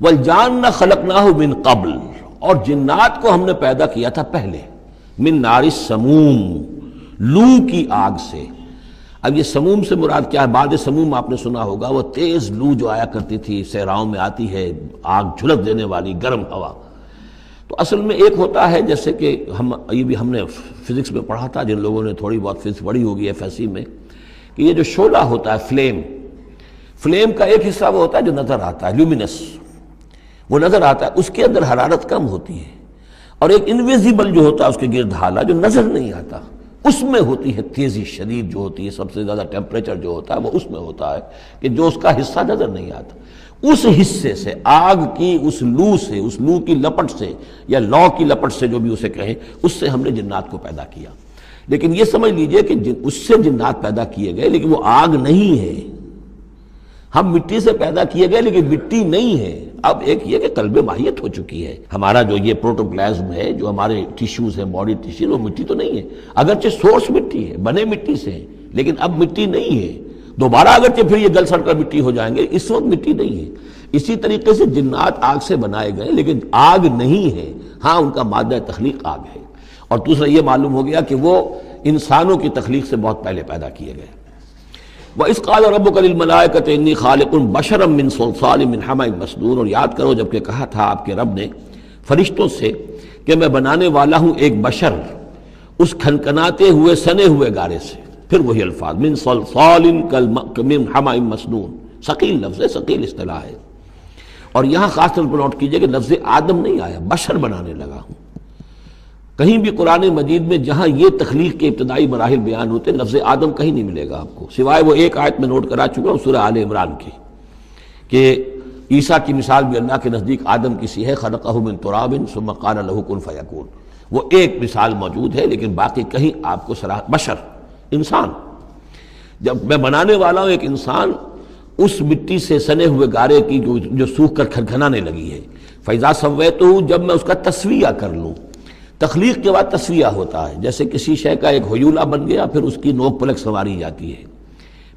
A: وَالْجَانَّ خَلَقْنَاهُ مِن قَبْلُ، اور جنات کو ہم نے پیدا کیا تھا پہلے، من نار السموم، لو کی آگ سے. اب یہ سموم سے مراد کیا ہے؟ بعد سموم آپ نے سنا ہوگا، وہ تیز لو جو آیا کرتی تھی صحراؤں میں آتی ہے، آگ جھلک دینے والی گرم ہوا. تو اصل میں ایک ہوتا ہے جیسے کہ یہ بھی ہم نے فزکس میں پڑھا تھا، جن لوگوں نے تھوڑی بہت فزکس پڑھی ہوگی FSC میں، کہ یہ جو شعلہ ہوتا ہے فلیم کا ایک حصہ وہ ہوتا ہے جو نظر آتا ہے، لیومینس، وہ نظر آتا ہے، اس کے اندر حرارت کم ہوتی ہے، اور ایک انویزیبل جو ہوتا ہے اس کے گرد حالہ جو نظر نہیں آتا، اس میں ہوتی ہے تیزی شدید جو ہوتی ہے، سب سے زیادہ ٹیمپریچر جو ہوتا ہے وہ اس میں ہوتا ہے کہ جو اس کا حصہ نظر نہیں آتا. اس حصے سے آگ کی اس لو کی لپٹ سے یا لو کی لپٹ سے جو بھی اسے کہیں، اس سے ہم نے جنات کو پیدا کیا. لیکن یہ سمجھ لیجئے کہ اس سے جنات پیدا کیے گئے لیکن وہ آگ نہیں ہے. ہم مٹی سے پیدا کیے گئے لیکن مٹی نہیں ہے. اب ایک یہ کہ قلب ماہیت ہو چکی ہے، ہمارا جو یہ پروٹوپلازم ہے، جو ہمارے ٹیشوز ہیں، باڈی ٹیشوز، وہ مٹی تو نہیں ہے، اگرچہ سورس مٹی ہے، بنے مٹی سے ہیں، لیکن اب مٹی نہیں ہے. دوبارہ اگرچہ پھر یہ گل سڑ کر مٹی ہو جائیں گے، اس وقت مٹی نہیں ہے. اسی طریقے سے جنات آگ سے بنائے گئے لیکن آگ نہیں ہے، ہاں ان کا مادہ تخلیق آگ ہے. اور دوسرا یہ معلوم ہو گیا کہ وہ انسانوں کی تخلیق سے بہت پہلے پیدا کیے گئے. وَإِذْ قَالَ رَبُّكَ لِلْمَلَائِكَةِ إِنِّي خَالِقٌ بَشَرًا مِّن صَلْصَالٍ مِّنْ حَمَإٍ مَّسْنُونٍ، اور یاد کرو جب کہ کہا تھا آپ کے رب نے فرشتوں سے کہ میں بنانے والا ہوں ایک بشر اس کھنکناتے ہوئے سنے ہوئے گارے سے. پھر وہی الفاظ من صلصال من حمأ مسنون، ثقیل لفظ ہے، ثقیل اصطلاح ہے. اور یہاں خاص طور پر نوٹ کیجئے کہ لفظ آدم نہیں آیا، بشر بنانے لگا ہوں. کہیں بھی قرآن مجید میں جہاں یہ تخلیق کے ابتدائی مراحل بیان ہوتے ہیں لفظ آدم کہیں نہیں ملے گا آپ کو، سوائے وہ ایک آیت میں نوٹ کرا چکا ہوں سورہ آل عمران کی، کہ عیسیٰ کی مثال بھی اللہ کے نزدیک آدم کی سی ہے، خلقہ من تراب ثم قال له کن فیکون. وہ ایک مثال موجود ہے لیکن باقی کہیں آپ کو صراحت بشر انسان، جب میں بنانے والا ہوں ایک انسان اس مٹی سے سنے ہوئے گارے کی جو سوکھ کر کھنکھنانے لگی ہے. فَإِذَا سَوَّيْتُهُ، جب میں اس کا تسویہ کر لوں. تخلیق کے بعد تسویہ ہوتا ہے، جیسے کسی شے کا ایک ہیولہ بن گیا پھر اس کی نوک پلک سنواری جاتی ہے.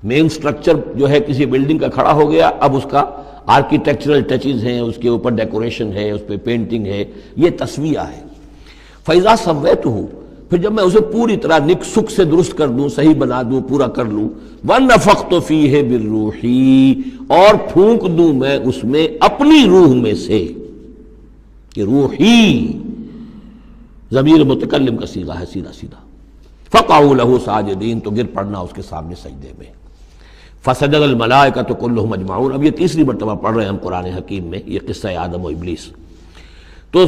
A: مین سٹرکچر جو ہے کسی بلڈنگ کا کھڑا ہو گیا، اب اس کا آرکیٹیکچرل ٹچز ہیں، اس کے اوپر ڈیکوریشن ہے، اس پہ پینٹنگ ہے، یہ تسویہ ہے. فَإِذَا سَوَّيْتُهُ، پھر جب میں اسے پوری طرح نک سک سے درست کر دوں، صحیح بنا دوں، پورا کر لوں، وَنَفَخْتُ فِيهِ مِن رُوحِي، اور پھونک دوں میں اس میں اپنی روح میں سے، کہ روحی ضمیر متکلم کا صیغہ ہے سیدھا سیدھا، فَقَعُوا لَهُ سَاجِدِينَ، تو گر پڑنا اس کے سامنے سجدے میں، فَسَجَدَ الْمَلَائِكَةُ كُلُّهُمْ أَجْمَعُونَ۔ اب یہ تیسری مرتبہ پڑھ رہے ہیں ہم قرآن حکیم میں یہ قصہ آدم و ابلیس۔ تو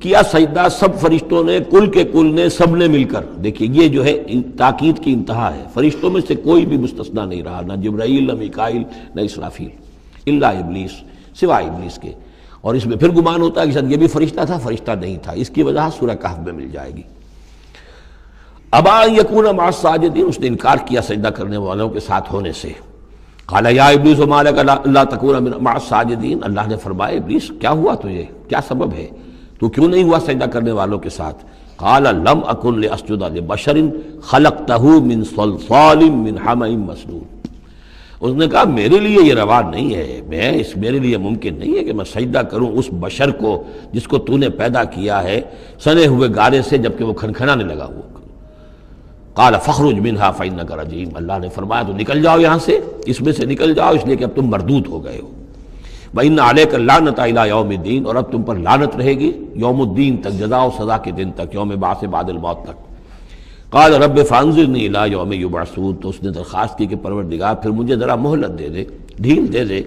A: کیا سجدہ سب فرشتوں نے، کل کے کل نے، سب نے مل کر۔ دیکھیے یہ جو ہے تاکید کی انتہا ہے، فرشتوں میں سے کوئی بھی مستثنیٰ نہیں رہا، نہ جبرائیل، نہ میکائیل، نہ اسرافیل، الا ابلیس، سوائے ابلیس کے۔ اور اس میں پھر گمان ہوتا ہے کہ شاید یہ بھی فرشتہ تھا، فرشتہ نہیں تھا، اس کی وجہ سورہ کہف میں مل جائے گی۔ ابا ان یکون مع الساجدین، اس نے انکار کیا سجدہ کرنے والوں کے ساتھ ہونے سے۔ قال یا ابلیس ما لک الا تکون مع الساجدین، اللہ نے فرمایا ابلیس کیا ہوا تجھے، کیا سبب ہے، تو کیوں نہیں ہوا سجدہ کرنے والوں کے ساتھ؟ قال لم اکن لاسجد لبشر خلقتہ من صلصال من حمأ مسنون، اس نے کہا میرے لیے یہ روا نہیں ہے، میرے لیے ممکن نہیں ہے کہ میں سجدہ کروں اس بشر کو جس کو تو نے پیدا کیا ہے سنے ہوئے گارے سے، جبکہ وہ کھنکھنانے لگا ہوا۔ قال فاخرج منها فإنك رجیم، اللہ نے فرمایا تو نکل جاؤ یہاں سے، اس میں سے نکل جاؤ، اس لیے کہ اب تم مردود ہو گئے ہو۔ وإن عليك اللعنة إلى يوم الدین، اور اب تم پر لعنت رہے گی یوم الدین تک، جزا و سزا کے دن تک، یوم بعث بعد الموت تک۔ قال رب فانظرنی إلى يوم يبعثون، تو اس نے درخواست کی کہ پروردگار پھر مجھے ذرا مہلت دے دے، ڈھیل دے دے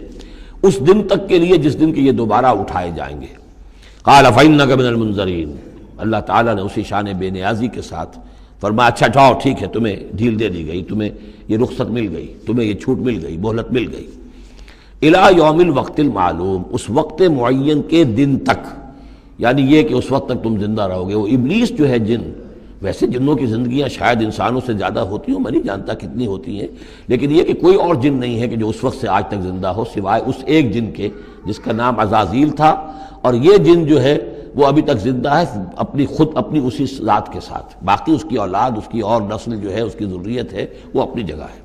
A: اس دن تک کے لیے جس دن کے یہ دوبارہ اٹھائے جائیں گے۔ قال فإنك من المنظرین، اللہ تعالیٰ نے اسی شان بے نیازی کے ساتھ فرمایا اچھا جاؤ ٹھیک ہے، تمہیں ڈھیل دے دی گئی، تمہیں یہ رخصت مل گئی، تمہیں یہ چھوٹ مل گئی، مہلت مل گئی۔ الی یوم الوقت المعلوم، اس وقت معین کے دن تک، یعنی یہ کہ اس وقت تک تم زندہ رہو گے۔ وہ ابلیس جو ہے جن، ویسے جنوں کی زندگیاں شاید انسانوں سے زیادہ ہوتی ہوں، میں نہیں جانتا کتنی ہوتی ہیں، لیکن یہ کہ کوئی اور جن نہیں ہے کہ جو اس وقت سے آج تک زندہ ہو سوائے اس ایک جن کے جس کا نام عزازیل تھا، اور یہ جن جو ہے وہ ابھی تک زندہ ہے اپنی اسی ذات کے ساتھ، باقی اس کی اولاد، اس کی اور نسل جو ہے، اس کی ذریت ہے، وہ اپنی جگہ ہے۔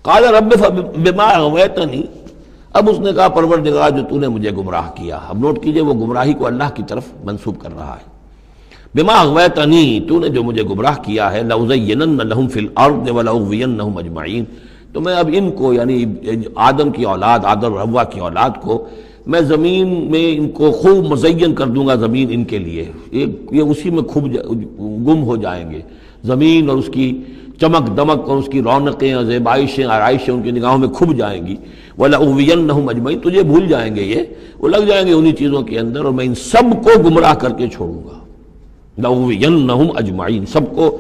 A: قال رب بما اغویتنی، اب اس نے کہا پروردگار جو تو نے مجھے گمراہ کیا، اب نوٹ کیجئے وہ گمراہی کو اللہ کی طرف منسوب کر رہا ہے۔ بما اغویتنی، تو نے جو مجھے گمراہ کیا ہے، لأزینن لہم فی الارض ولأغوینہم اجمعین، تو میں اب ان کو یعنی آدم کی اولاد، آدم اور حوا کی اولاد کو میں زمین میں ان کو خوب مزین کر دوں گا، زمین ان کے لیے یہ اسی میں خوب گم ہو جائیں گے، زمین اور اس کی چمک دمک اور اس کی رونقیں اور زیبائشیں آرائشیں ان کی نگاہوں میں کھب جائیں گی۔ وَلَأُغْوِيَنَّهُمْ أَجْمَعِينَ، تجھے بھول جائیں گے، وہ لگ جائیں گے انہی چیزوں کے اندر، اور میں ان سب کو گمراہ کر کے چھوڑوں گا۔ لَأُغْوِيَنَّهُمْ أَجْمَعِينَ، سب کو،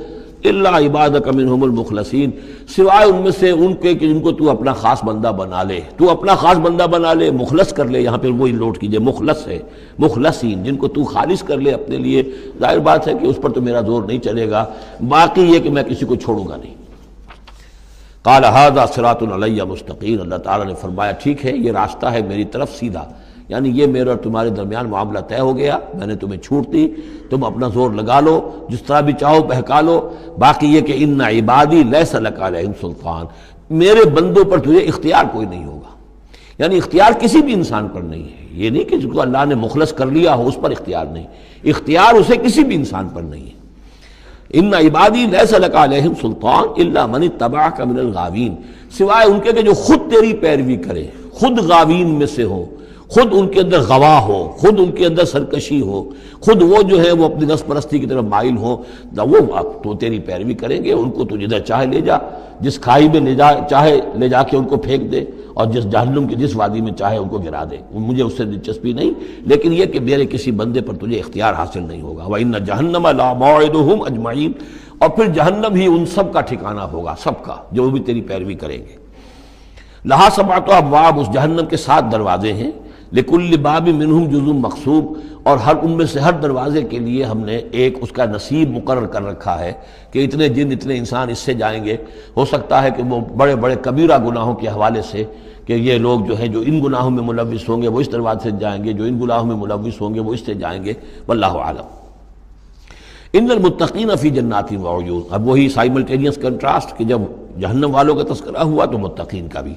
A: إِلَّا عِبَادَكَ مِنْهُمُ الْمُخْلَصِينَ، سوائے ان میں سے ان کے کہ جن کو تو اپنا خاص بندہ بنا لے، تو اپنا خاص بندہ بنا لے، مخلص کر لے، یہاں پہ وہی نوٹ کیجئے مخلص ہے، مخلصین، جن کو تو خالص کر لے اپنے لیے، ظاہر بات ہے کہ اس پر تو میرا زور نہیں چلے گا، باقی یہ کہ میں کسی کو چھوڑوں گا نہیں۔ قال ھذا صراط علی مستقیم، اللہ تعالیٰ نے فرمایا ٹھیک ہے یہ راستہ ہے میری طرف سیدھا، یعنی یہ میرے اور تمہارے درمیان معاملہ طے ہو گیا، میں نے تمہیں چھوٹ دی، تم اپنا زور لگا لو، جس طرح بھی چاہو بہکا لو، باقی یہ کہ ان عبادی لیس لک علیہم سلطان، میرے بندوں پر تجھے اختیار کوئی نہیں ہوگا، یعنی اختیار کسی بھی انسان پر نہیں ہے، یہ نہیں کہ جس کو اللہ نے مخلص کر لیا ہو اس پر اختیار نہیں، اختیار اسے کسی بھی انسان پر نہیں ہے۔ ان عبادی لیس لک علیہم سلطان الا من اتبعک من الغاوین، سوائے ان کے کہ جو خود تیری پیروی کرے، خود غاوین میں سے ہو، خود ان کے اندر غوا ہو، خود ان کے اندر سرکشی ہو، خود وہ جو ہے وہ اپنی نفس پرستی کی طرف مائل ہو، وہ تو تیری پیروی کریں گے، ان کو تو جدھر چاہے لے جا، جس کھائی میں چاہے لے جا کے ان کو پھینک دے، اور جس جہنم کی جس وادی میں چاہے ان کو گرا دے، مجھے اس سے دلچسپی نہیں، لیکن یہ کہ میرے کسی بندے پر تجھے اختیار حاصل نہیں ہوگا۔ وَإِنَّ جَهَنَّمَ لَمَوْعِدُهُمْ أَجْمَعِينَ، اور پھر جہنم ہی ان سب کا ٹھکانہ ہوگا، سب کا جو بھی تیری پیروی کریں گے۔ لہا سبعۃ ابواب، اس جہنم کے 7 دروازے ہیں، لکل باب منہم جزء مقسوم، اور ہر ان میں سے ہر دروازے کے لیے ہم نے ایک اس کا نصیب مقرر کر رکھا ہے کہ اتنے جن اتنے انسان اس سے جائیں گے۔ ہو سکتا ہے کہ وہ بڑے بڑے کبیرہ گناہوں کے حوالے سے کہ یہ لوگ جو ہیں جو ان گناہوں میں ملوث ہوں گے وہ اس دروازے سے جائیں گے، جو ان گناہوں میں ملوث ہوں گے وہ اس سے جائیں گے، واللہ اعلم۔ ان المتقین فی جنات وعیون، اب وہی سائملٹینیس کنٹراسٹ کہ جب جہنم والوں کا تذکرہ ہوا تو متقین کا بھی،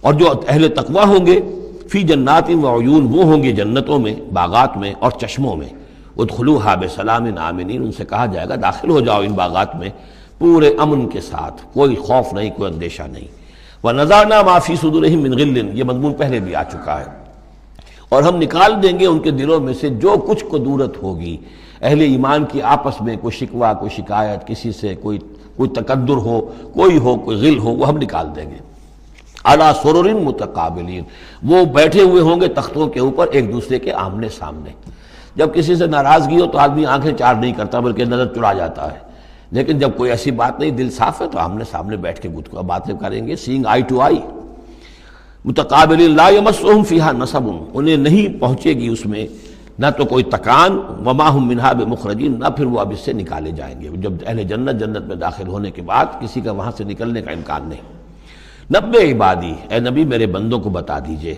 A: اور جو اہل تقوی ہوں گے فی جنات وعیون، وہ ہوں گے جنتوں میں، باغات میں اور چشموں میں، ادخلوها بسلام آمنین، ان سے کہا جائے گا داخل ہو جاؤ ان باغات میں پورے امن کے ساتھ، کوئی خوف نہیں، کوئی اندیشہ نہیں۔ وَنَزَعْنَا مَا فِي صُدُورِهِم مِّن غِلٍّ، یہ مضمون پہلے بھی آ چکا ہے، اور ہم نکال دیں گے ان کے دلوں میں سے جو کچھ قدورت ہوگی، اہل ایمان کی آپس میں کوئی شکوہ، کوئی شکایت، کسی سے کوئی تکدر ہو، کوئی غل ہو، وہ ہم نکال دیں گے۔ عَلَىٰ سُرُرٍ مُتَقَابِلِينَ، وہ بیٹھے ہوئے ہوں گے تختوں کے اوپر ایک دوسرے کے آمنے سامنے۔ جب کسی سے ناراضگی ہو تو آدمی آنکھیں چار نہیں کرتا بلکہ نظر چڑا جاتا ہے، لیکن جب کوئی ایسی بات نہیں، دل صاف ہے، تو آمنے سامنے بیٹھ کے باتیں کریں گے، سینگ آئی ٹو آئی۔ متقابلین لا یمسہم فیہا نصب، انہیں نہیں پہنچے گی اس میں نہ تو کوئی تکان، وما ہم منہا بمخرجین، نہ پھر وہ اب اس سے نکالے جائیں گے۔ جب اہل جنت میں داخل ہونے کے بعد کسی کا وہاں سے نکلنے کا امکان نہیں۔ نبئ عبادی، اے نبی میرے بندوں کو بتا دیجئے،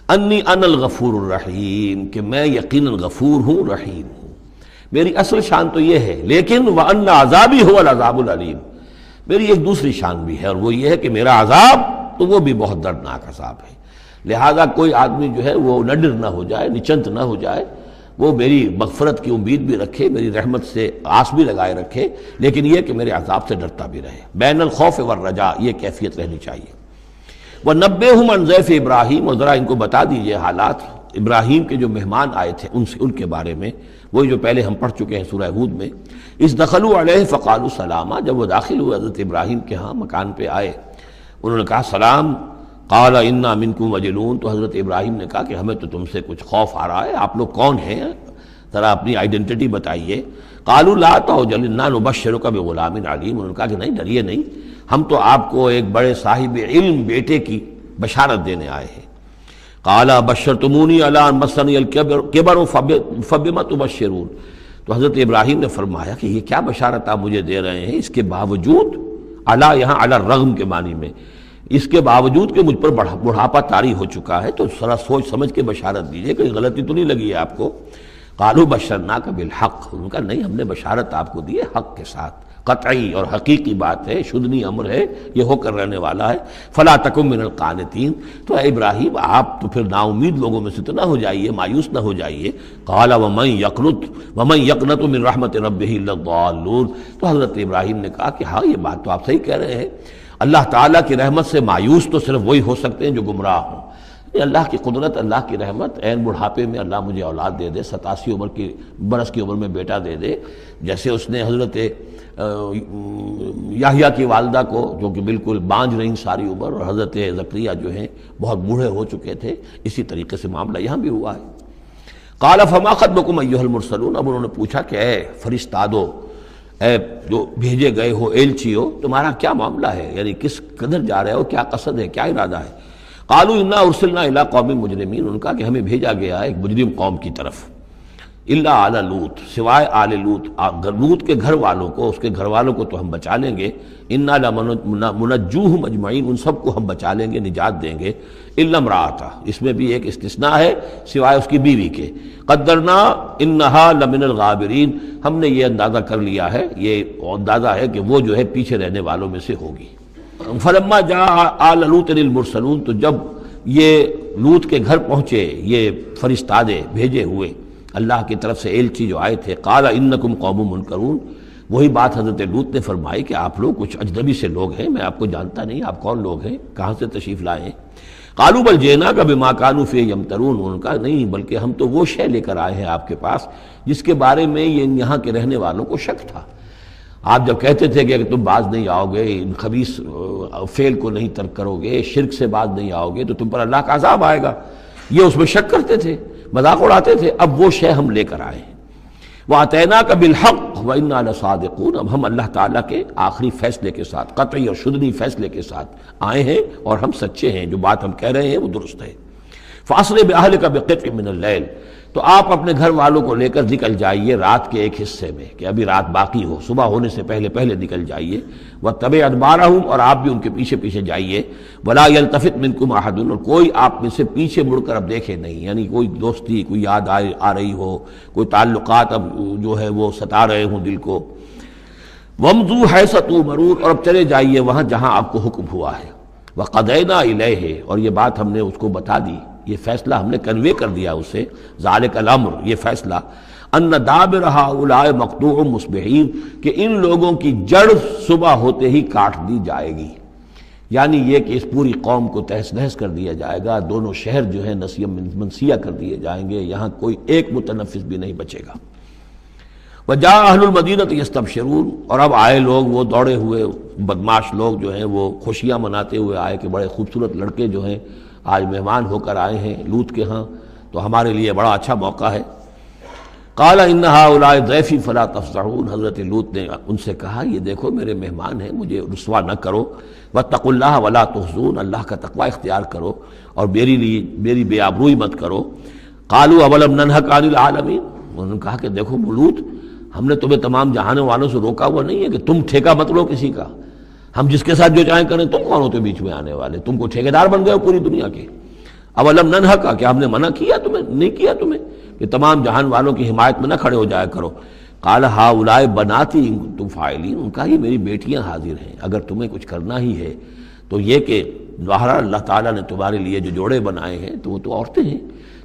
A: انی انا الغفور الرحیم، کہ میں یقیناً غفور ہوں، رحیم ہوں۔ میری اصل شان تو یہ ہے، لیکن وَأَنَّ عَذَابِي هُوَ الْعَذَابُ الْعَلِيمُ، میری ایک دوسری شان بھی ہے، اور وہ یہ ہے کہ میرا عذاب تو وہ بھی بہت دردناک عذاب ہے۔ لہذا کوئی آدمی جو ہے وہ نڈر نہ ہو جائے، نچنت نہ ہو جائے، وہ میری مغفرت کی امید بھی رکھے، میری رحمت سے آس بھی لگائے رکھے، لیکن یہ کہ میرے عذاب سے ڈرتا بھی رہے۔ بین الخوف والرجاء، یہ کیفیت رہنی چاہیے۔ وَنَبِّئْهُمْ عَنْ ضَيْفِ ابراہیم، اور ذرا ان کو بتا دیجئے حالات ابراہیم کے جو مہمان آئے تھے ان کے بارے میں، وہی جو پہلے ہم پڑھ چکے ہیں سورہ ہود میں۔ اِذْ دَخَلُوا عَلَيْهِ فَقَالُوا سَلَامًا، جب وہ داخل ہوئے حضرت ابراہیم کے ہاں مکان پہ آئے، انہوں نے کہا سلام۔ قَالَ إِنَّا مِنْكُمْ وَجِلُونَ، تو حضرت ابراہیم نے کہا کہ ہمیں تو تم سے کچھ خوف آ رہا ہے، آپ لوگ کون ہیں، ذرا اپنی آئیڈینٹی بتائیے۔ قَالُوا لَا تَوْجَلْ إِنَّا نُبَشِّرُكَ بِغُلَامٍ عَلِيمٍ، انہوں نے کہا کہ نہیں ڈریے نہیں، ہم تو آپ کو ایک بڑے صاحب علم بیٹے کی بشارت دینے آئے ہیں۔ قَالَ بَشَّرْتُمُونِي عَلَىٰ أَن مَّسَّنِيَ الْكِبَرُ فَبِمَ تُبَشِّرُونَ، تو حضرت ابراہیم نے فرمایا کہ یہ کیا بشارت آپ مجھے دے رہے ہیں، اس کے باوجود، علی یہاں علی الرغم کے معنی میں، اس کے باوجود کہ مجھ پر بڑھاپا طاری ہو چکا ہے، تو ذرا سوچ سمجھ کے بشارت دیجیے، کوئی غلطی تو نہیں لگی ہے آپ کو۔ قالوا بشرناک بالحق، ان کا نہیں، ہم نے بشارت آپ کو دی ہے حق کے ساتھ، قطعی اور حقیقی بات ہے، شدنی امر ہے، یہ ہو کر رہنے والا ہے۔ فلا تکن من القانتین، تو اے ابراہیم آپ تو پھر نا امید لوگوں میں سے تو نہ ہو جائیے، مایوس نہ ہو جائیے۔ قال ومن یقنط من رحمت ربہ الا الضالون، تو حضرت ابراہیم نے کہا کہ ہاں یہ بات تو آپ صحیح کہہ رہے ہیں، اللہ تعالیٰ کی رحمت سے مایوس تو صرف وہی ہو سکتے ہیں جو گمراہ ہوں۔ اللہ کی قدرت، اللہ کی رحمت، عین بڑھاپے میں اللہ مجھے اولاد دے دے، 87 برس کی عمر میں بیٹا دے دے، جیسے اس نے حضرت یحییٰ کی والدہ کو، جو کہ بالکل بانجھ رہی ساری عمر، اور حضرت زکریا جو ہیں بہت بوڑھے ہو چکے تھے، اسی طریقے سے معاملہ یہاں بھی ہوا ہے۔ قال فما خطبکم ایھا المرسلون، اب انہوں نے پوچھا کہ اے فرشتادو، اے جو بھیجے گئے ہو، ایلچی ہو، تمہارا کیا معاملہ ہے، یعنی کس قدر جا رہے ہو، کیا قصد ہے، کیا ارادہ ہے۔ قالوا انا ارسلنا الی قوم مجرمین، ان کا کہ ہمیں بھیجا گیا ہے ایک مجرم قوم کی طرف، الا آل لوط، سوائے آل لوط، لوط کے گھر والوں کو، اس کے گھر والوں کو تو ہم بچا لیں گے، انا لمنجوہم اجمعین، ان سب کو ہم بچا لیں گے، نجات دیں گے، الا امرأتہ، اس میں بھی ایک استثناء ہے، سوائے اس کی بیوی کے، قدرنا انہا لمن الغابرین، ہم نے یہ اندازہ کر لیا ہے، یہ اندازہ ہے کہ وہ جو ہے پیچھے رہنے والوں میں سے ہوگی۔ فلما جاء آل لوط المرسلون، تو جب یہ لوط کے گھر پہنچے یہ فرشتادے بھیجے ہوئے اللہ کی طرف سے ایلچی جو آئے تھے، قال انکم قوم منکرون، وہی بات حضرت لوط نے فرمائی کہ آپ لوگ کچھ اجنبی سے لوگ ہیں، میں آپ کو جانتا نہیں، آپ کون لوگ ہیں، کہاں سے تشریف لائے ہیں۔ قالوا بل جئناک بما كانوا فیہ یمترون، ان کا نہیں بلکہ ہم تو وہ شے لے کر آئے ہیں آپ کے پاس جس کے بارے میں یہاں کے رہنے والوں کو شک تھا۔ آپ جب کہتے تھے کہ تم باز نہیں آؤ گے، ان خبیث فعل کو نہیں ترک کرو گے، شرک سے باز نہیں آؤ گے تو تم پر اللہ کا عذاب آئے گا، یہ اس میں شک کرتے تھے، مذاق اڑاتے تھے، اب وہ شے ہم لے کر آئے ہیں۔ وَأَتَيْنَاكَ بِالْحَقِّ وَإِنَّا لَصَادِقُونَ، اب ہم اللہ تعالیٰ کے آخری فیصلے کے ساتھ، قطعی اور شدنی فیصلے کے ساتھ آئے ہیں، اور ہم سچے ہیں، جو بات ہم کہہ رہے ہیں وہ درست ہے۔ فَأَسْرِ بِأَهْلِكَ بِقِطْعٍ مِّنَ اللَّيْلِ، تو آپ اپنے گھر والوں کو لے کر نکل جائیے رات کے ایک حصے میں، کہ ابھی رات باقی ہو، صبح ہونے سے پہلے پہلے نکل جائیے، وَاتَّبِعْ أَدْبَارَهُمْ، اور آپ بھی ان کے پیچھے پیچھے جائیے، وَلَا يَلْتَفِتْ مِنْكُمْ أَحَدٌ، اور کوئی آپ میں سے پیچھے مڑ کر اب دیکھے نہیں، یعنی کوئی دوستی، کوئی یاد آ رہی ہو، کوئی تعلقات اب جو ہے وہ ستا رہے ہوں دل کو۔ وَامْضُوا حَيْثَ تُؤْمَرُونَ، اور اب چلے جائیے وہاں جہاں آپ کو حکم ہوا ہے۔ وَقَضَيْنَا إِلَيْهِ، اور یہ بات ہم نے اس کو بتا دی، یہ فیصلہ ہم نے کنوے کر دیا اسے، ذالک الامر، یہ فیصلہ، ان دابر ہؤلاء مقطوع مصبحین، کہ ان لوگوں کی جڑ صبح ہوتے ہی کاٹ دی جائے گی، یعنی یہ کہ اس پوری قوم کو تہس نہس کر دیا جائے گا، دونوں شہر جو ہیں نسیہ منسیہ کر دیے جائیں گے، یہاں کوئی ایک متنفس بھی نہیں بچے گا۔ وجاء اہل المدینہ یستبشرون، اور اب آئے لوگ وہ دوڑے ہوئے بدماش لوگ جو ہیں وہ خوشیاں مناتے ہوئے آئے کہ بڑے خوبصورت لڑکے جو ہیں آج مہمان ہو کر آئے ہیں لوط کے ہاں، تو ہمارے لیے بڑا اچھا موقع ہے۔ قال ان ہؤلاء ضیفی فلا تفضحون، حضرت لوط نے ان سے کہا یہ دیکھو میرے مہمان ہیں، مجھے رسوا نہ کرو، واتقوا اللہ ولا تخزون، اللہ کا تقوی اختیار کرو اور میری بے آبروئی مت کرو۔ قالوا اولم ننہک عن العالمین، انہوں نے کہا کہ دیکھو لوط، ہم نے تمہیں تمام جہانوں والوں سے روکا ہوا نہیں ہے کہ تم ٹھیکہ مت لو کسی کا، ہم جس کے ساتھ جو چاہیں کریں، تم کون ہوتے بیچ میں آنے والے، تم کو ٹھیکیدار بن گئے ہو پوری دنیا کے۔ اولم ننہک، کیا ہم نے منع کیا تمہیں؟ نہیں کیا تمہیں کہ تمام جہان والوں کی حمایت میں نہ کھڑے ہو جایا کرو۔ قال ہؤلاء بناتی ان کنتم فاعلین، ان کا یہ میری بیٹیاں حاضر ہیں، اگر تمہیں کچھ کرنا ہی ہے تو یہ کہ ظاہر اللہ تعالیٰ نے تمہارے لیے جو جوڑے بنائے ہیں تو وہ تو عورتیں ہیں،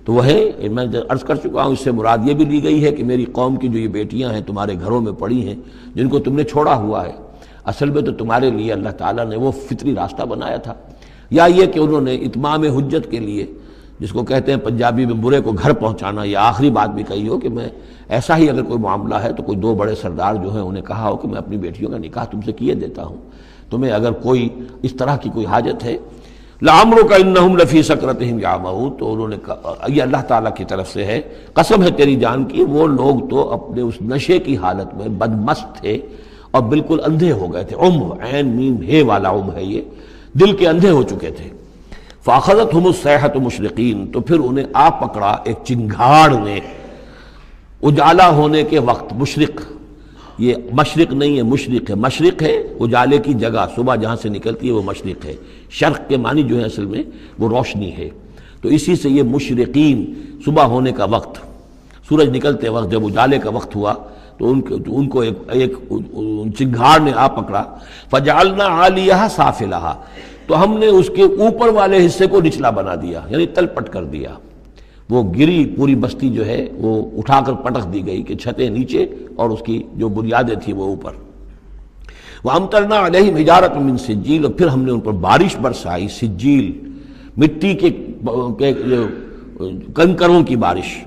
A: تو وہ ہے، میں عرض کر چکا ہوں، اس سے مراد یہ بھی لی گئی ہے کہ میری قوم کی جو یہ بیٹیاں ہیں تمہارے گھروں میں پڑی ہیں جن کو تم نے چھوڑا ہوا ہے، اصل میں تو تمہارے لیے اللہ تعالیٰ نے وہ فطری راستہ بنایا تھا، یا یہ کہ انہوں نے اتمام حجت کے لیے، جس کو کہتے ہیں پنجابی میں برے کو گھر پہنچانا، یا آخری بات بھی کہی ہو کہ میں ایسا ہی اگر کوئی معاملہ ہے تو کوئی دو بڑے سردار جو ہیں انہیں کہا ہو کہ میں اپنی بیٹیوں کا نکاح تم سے کیے دیتا ہوں، تمہیں اگر کوئی اس طرح کی کوئی حاجت ہے۔ لعمرک انہم لفی سکرتہم یعمہون، تو انہوں نے کہا، یہ اللہ تعالیٰ کی طرف سے ہے، قسم ہے تیری جان کی، وہ لوگ تو اپنے اس نشے کی حالت میں بدمست تھے اور بالکل اندھے ہو گئے تھے، عین میم ہے والا ہے، یہ دل کے اندھے ہو چکے تھے۔ فاخذتہم الصیحۃ مشرقین، تو پھر انہیں آ پکڑا ایک چنگھاڑ نے اجالا ہونے کے وقت۔ مشرق، یہ مشرق نہیں ہے مشرق ہے، مشرق ہے اجالے کی جگہ، صبح جہاں سے نکلتی ہے وہ مشرق ہے، شرق کے معنی جو ہے اصل میں وہ روشنی ہے، تو اسی سے یہ مشرقین، صبح ہونے کا وقت، سورج نکلتے وقت جب اجالے کا وقت ہوا تو ان کو ایک چنگھاڑ نے آ پکڑا۔ فجعلنا عالیہا سافلہا، تو ہم نے اس کے اوپر والے حصے کو نچلا بنا دیا، یعنی تل پٹ کر دیا، وہ گری، پوری بستی جو ہے وہ اٹھا کر پٹک دی گئی کہ چھتیں نیچے اور اس کی جو بنیادیں تھیں وہ اوپر۔ وَأَمْطَرْنَا عَلَيْهِمْ حِجَارَةً مِّن سِجِّيلٍ، اور پھر ہم نے ان پر بارش برسائی، سجیل، مٹی کے کنکروں کی بارش۔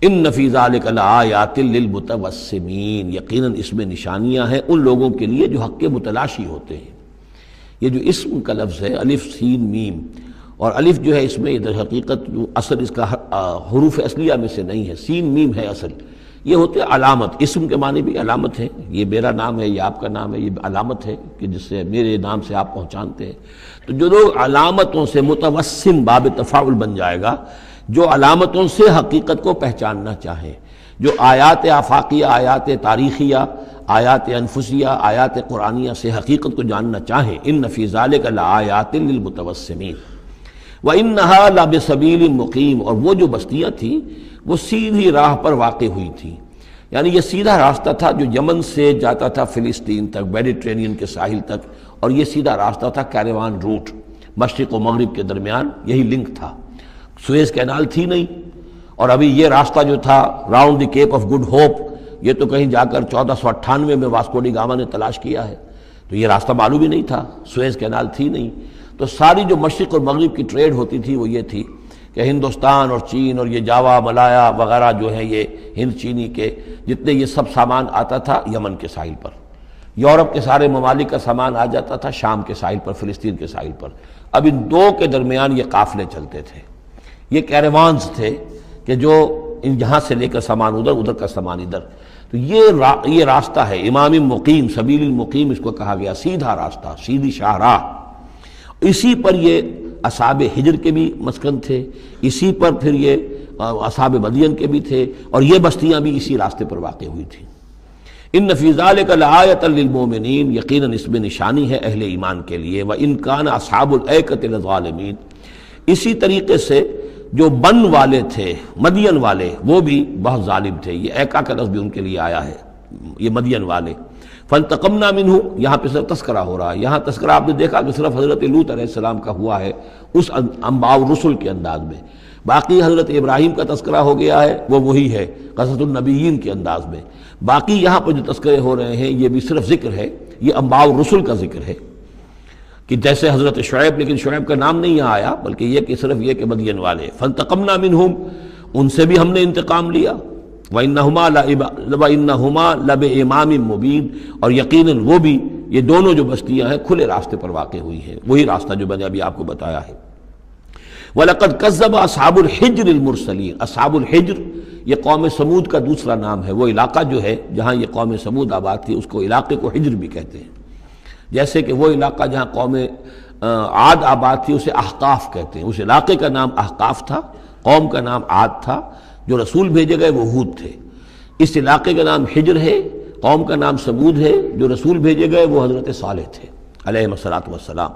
A: ان فی ذلک لآیات للمتوسمین، یقیناً اس میں نشانیاں ہیں ان لوگوں کے لیے جو حق کے متلاشی ہوتے ہیں۔ یہ جو اسم کا لفظ ہے الف سین میم، اور الف جو ہے اس میں در حقیقت اصل اس کا حروف اصلیہ میں سے نہیں ہے، سین میم ہے اصل، یہ ہوتے علامت، اسم کے معنی بھی علامت ہے، یہ میرا نام ہے، یہ آپ کا نام ہے، یہ علامت ہے کہ جس سے میرے نام سے آپ پہچانتے ہیں۔ تو جو لوگ علامتوں سے متوسم، باب تفاعل بن جائے گا، جو علامتوں سے حقیقت کو پہچاننا چاہیں، جو آیات آفاقیہ، آیات تاریخیہ، آیات انفسیہ، آیات قرآنیہ سے حقیقت کو جاننا چاہیں، ان فی ذلک لآیات للمتوسمین وَإِنَّهَا لَبِسَبِيلٍ مُقِيمٍ، اور وہ جو بستیاں تھیں وہ سیدھی راہ پر واقع ہوئی تھیں، یعنی یہ سیدھا راستہ تھا جو یمن سے جاتا تھا فلسطین تک، میڈیٹرینین کے ساحل تک، اور یہ سیدھا راستہ تھا کیروان روٹ، مشرق و مغرب کے درمیان یہی لنک تھا، سویز کینال تھی نہیں، اور ابھی یہ راستہ جو تھا round the Cape of Good Hope, یہ تو کہیں جا کر 1498 میں واسکو ڈی گاما نے تلاش کیا ہے، تو یہ راستہ معلوم ہی نہیں تھا، سویز کینال تھی نہیں، تو ساری جو مشرق اور مغرب کی ٹریڈ ہوتی تھی وہ یہ تھی کہ ہندوستان اور چین اور یہ جاوا ملایا وغیرہ جو ہیں یہ ہند چینی کے جتنے یہ سب سامان آتا تھا یمن کے ساحل پر، یورپ کے سارے ممالک کا سامان آ جاتا تھا شام کے ساحل پر، فلسطین کے ساحل پر، اب ان دو کے درمیان یہ قافلے چلتے تھے، یہ کیروانز تھے کہ جو یہاں سے لے کر سامان ادھر، ادھر کا سامان ادھر، تو یہ راستہ ہے امام مقیم، سبیل المقیم اس کو کہا گیا، سیدھا راستہ، سیدھی شاہراہ، اسی پر یہ اصحاب حجر کے بھی مسکن تھے، اسی پر پھر یہ اصحاب مدین کے بھی تھے، اور یہ بستیاں بھی اسی راستے پر واقع ہوئی تھیں۔ ان فی ذلک لآیۃ للمؤمنین، یقیناً اس میں نشانی ہے اہل ایمان کے لیے، وان کان اصحاب الایکۃ لظالمین، اسی طریقے سے جو بن والے تھے، مدین والے، وہ بھی بہت ظالم تھے، یہ ایکا کا لفظ بھی ان کے لیے آیا ہے، یہ مدین والے۔ فانتقمنا منہ، یہاں پہ صرف تذکرہ ہو رہا ہے، یہاں تذکرہ آپ نے دیکھا کہ صرف حضرت لوط علیہ السلام کا ہوا ہے اس انباء و رسل کے انداز میں، باقی حضرت ابراہیم کا تذکرہ ہو گیا ہے، وہ وہی ہے قصص النبیین کے انداز میں. باقی یہاں پر جو تذکرے ہو رہے ہیں یہ بھی صرف ذکر ہے، یہ انباء الرسل کا ذکر ہے کہ جیسے حضرت شعیب، لیکن شعیب کا نام نہیں یہاں آیا، بلکہ یہ کہ صرف یہ کہ مدین والے. فانتقمنا منہم، ان سے بھی ہم نے انتقام لیا. وَإِنَّهُمَا لَبِإِمَامٍ مُّبِينٍ، اور یقیناً وہ بھی، یہ دونوں جو بستیاں ہیں کھلے راستے پر واقع ہوئی ہیں، وہی راستہ جو میں نے ابھی آپ کو بتایا ہے. وَلَقَدْ كَذَّبَ أَصْحَابُ الْحِجْرِ الْمُرْسَلِينَ. اصحاب الحجر یہ قوم سمود کا دوسرا نام ہے. وہ علاقہ جو ہے جہاں یہ قوم سمود آباد تھی اس کو علاقے کو حجر بھی کہتے ہیں. جیسے کہ وہ علاقہ جہاں قوم عاد آباد تھی اسے احقاف کہتے ہیں. اس علاقے کا نام احقاف تھا، قوم کا نام عاد تھا، جو رسول بھیجے گئے وہ ہود تھے. اس علاقے کا نام حجر ہے، قوم کا نام سمود ہے، جو رسول بھیجے گئے وہ حضرت صالح تھے علیہ الصلاۃ والسلام.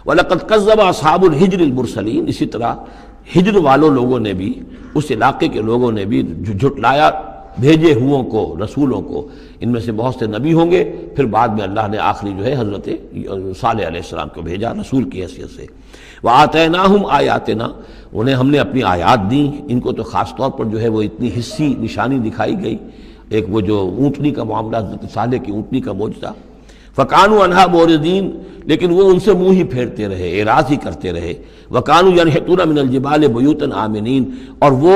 A: وَلَقَدْ كَذَّبَ أَصْحَابُ الْحِجْرِ الْمُرْسَلِينَ. اسی طرح ہجر والوں لوگوں نے بھی، اس علاقے کے لوگوں نے بھی جھٹلایا بھیجے ہوں کو، رسولوں کو. ان میں سے بہت سے نبی ہوں گے، پھر بعد میں اللہ نے آخری جو ہے حضرت صالح علیہ السلام کو بھیجا رسول کی حیثیت سے. وَآتَيْنَاهُمْ آیَاتِنَا، انہیں ہم نے اپنی آیات دیں. ان کو تو خاص طور پر جو ہے وہ اتنی حصی نشانی دکھائی گئی. ایک وہ جو اونٹنی کا معاملہ، حضرت صالح کی اونٹنی کا معجزہ. فَكَانُوا عَنْهَا مُعْرِضِينَ، لیکن وہ ان سے منہ ہی پھیرتے رہے، اعراض ہی کرتے رہے. وَكَانُوا يَنْحِتُونَ مِنَ الْجِبَالِ بُيُوتًا آمِنِينَ، اور وہ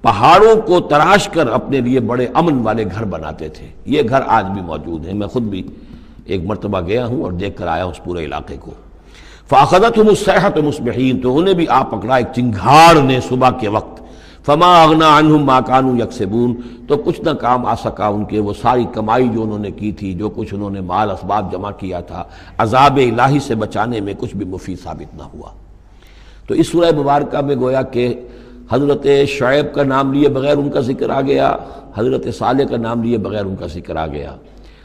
A: پہاڑوں کو تراش کر اپنے لیے بڑے امن والے گھر بناتے تھے. یہ گھر آج بھی موجود ہیں. میں خود بھی ایک مرتبہ گیا ہوں اور دیکھ کر آیا ہوں اس پورے علاقے کو. فَأَخَذَتْهُمُ الصَّيْحَةُ مُصْبِحِينَ، تو انہیں بھی آ پکڑا ایک چنگھاڑ نے صبح کے وقت. فما اغنا عنہم ما كانوا یکسبون، تو کچھ نہ کام آ سکا ان کے وہ ساری کمائی جو انہوں نے کی تھی، جو کچھ انہوں نے مال اسباب جمع کیا تھا. عذاب الہی سے بچانے میں کچھ بھی مفید ثابت نہ ہوا. تو اس سورہ مبارکہ میں گویا کہ حضرت شعیب کا نام لیے بغیر ان کا ذکر آ گیا، حضرت صالح کا نام لیے بغیر ان کا ذکر آ گیا،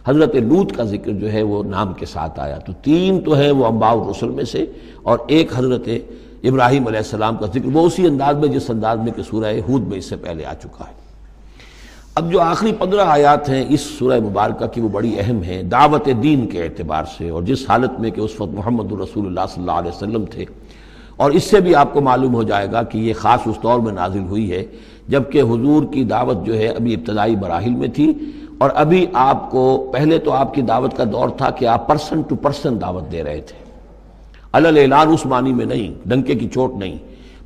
A: حضرت لوط کا ذکر جو ہے وہ نام کے ساتھ آیا. تو تین تو ہیں وہ انباء الرسل میں سے، اور ایک حضرت ابراہیم علیہ السلام کا ذکر وہ اسی انداز میں جس انداز میں کہ سورہ ہود میں اس سے پہلے آ چکا ہے. اب جو آخری 15 آیات ہیں اس سورہ مبارکہ کی وہ بڑی اہم ہیں دعوت دین کے اعتبار سے، اور جس حالت میں کہ اس وقت محمد رسول اللہ صلی اللہ علیہ وسلم تھے. اور اس سے بھی آپ کو معلوم ہو جائے گا کہ یہ خاص اس دور میں نازل ہوئی ہے جبکہ حضور کی دعوت جو ہے ابھی ابتدائی مراحل میں تھی، اور ابھی آپ کو پہلے تو آپ کی دعوت کا دور تھا کہ آپ پرسن ٹو پرسن دعوت دے رہے تھے، علل اعلان اس معنی میں نہیں، ڈنکے کی چوٹ نہیں،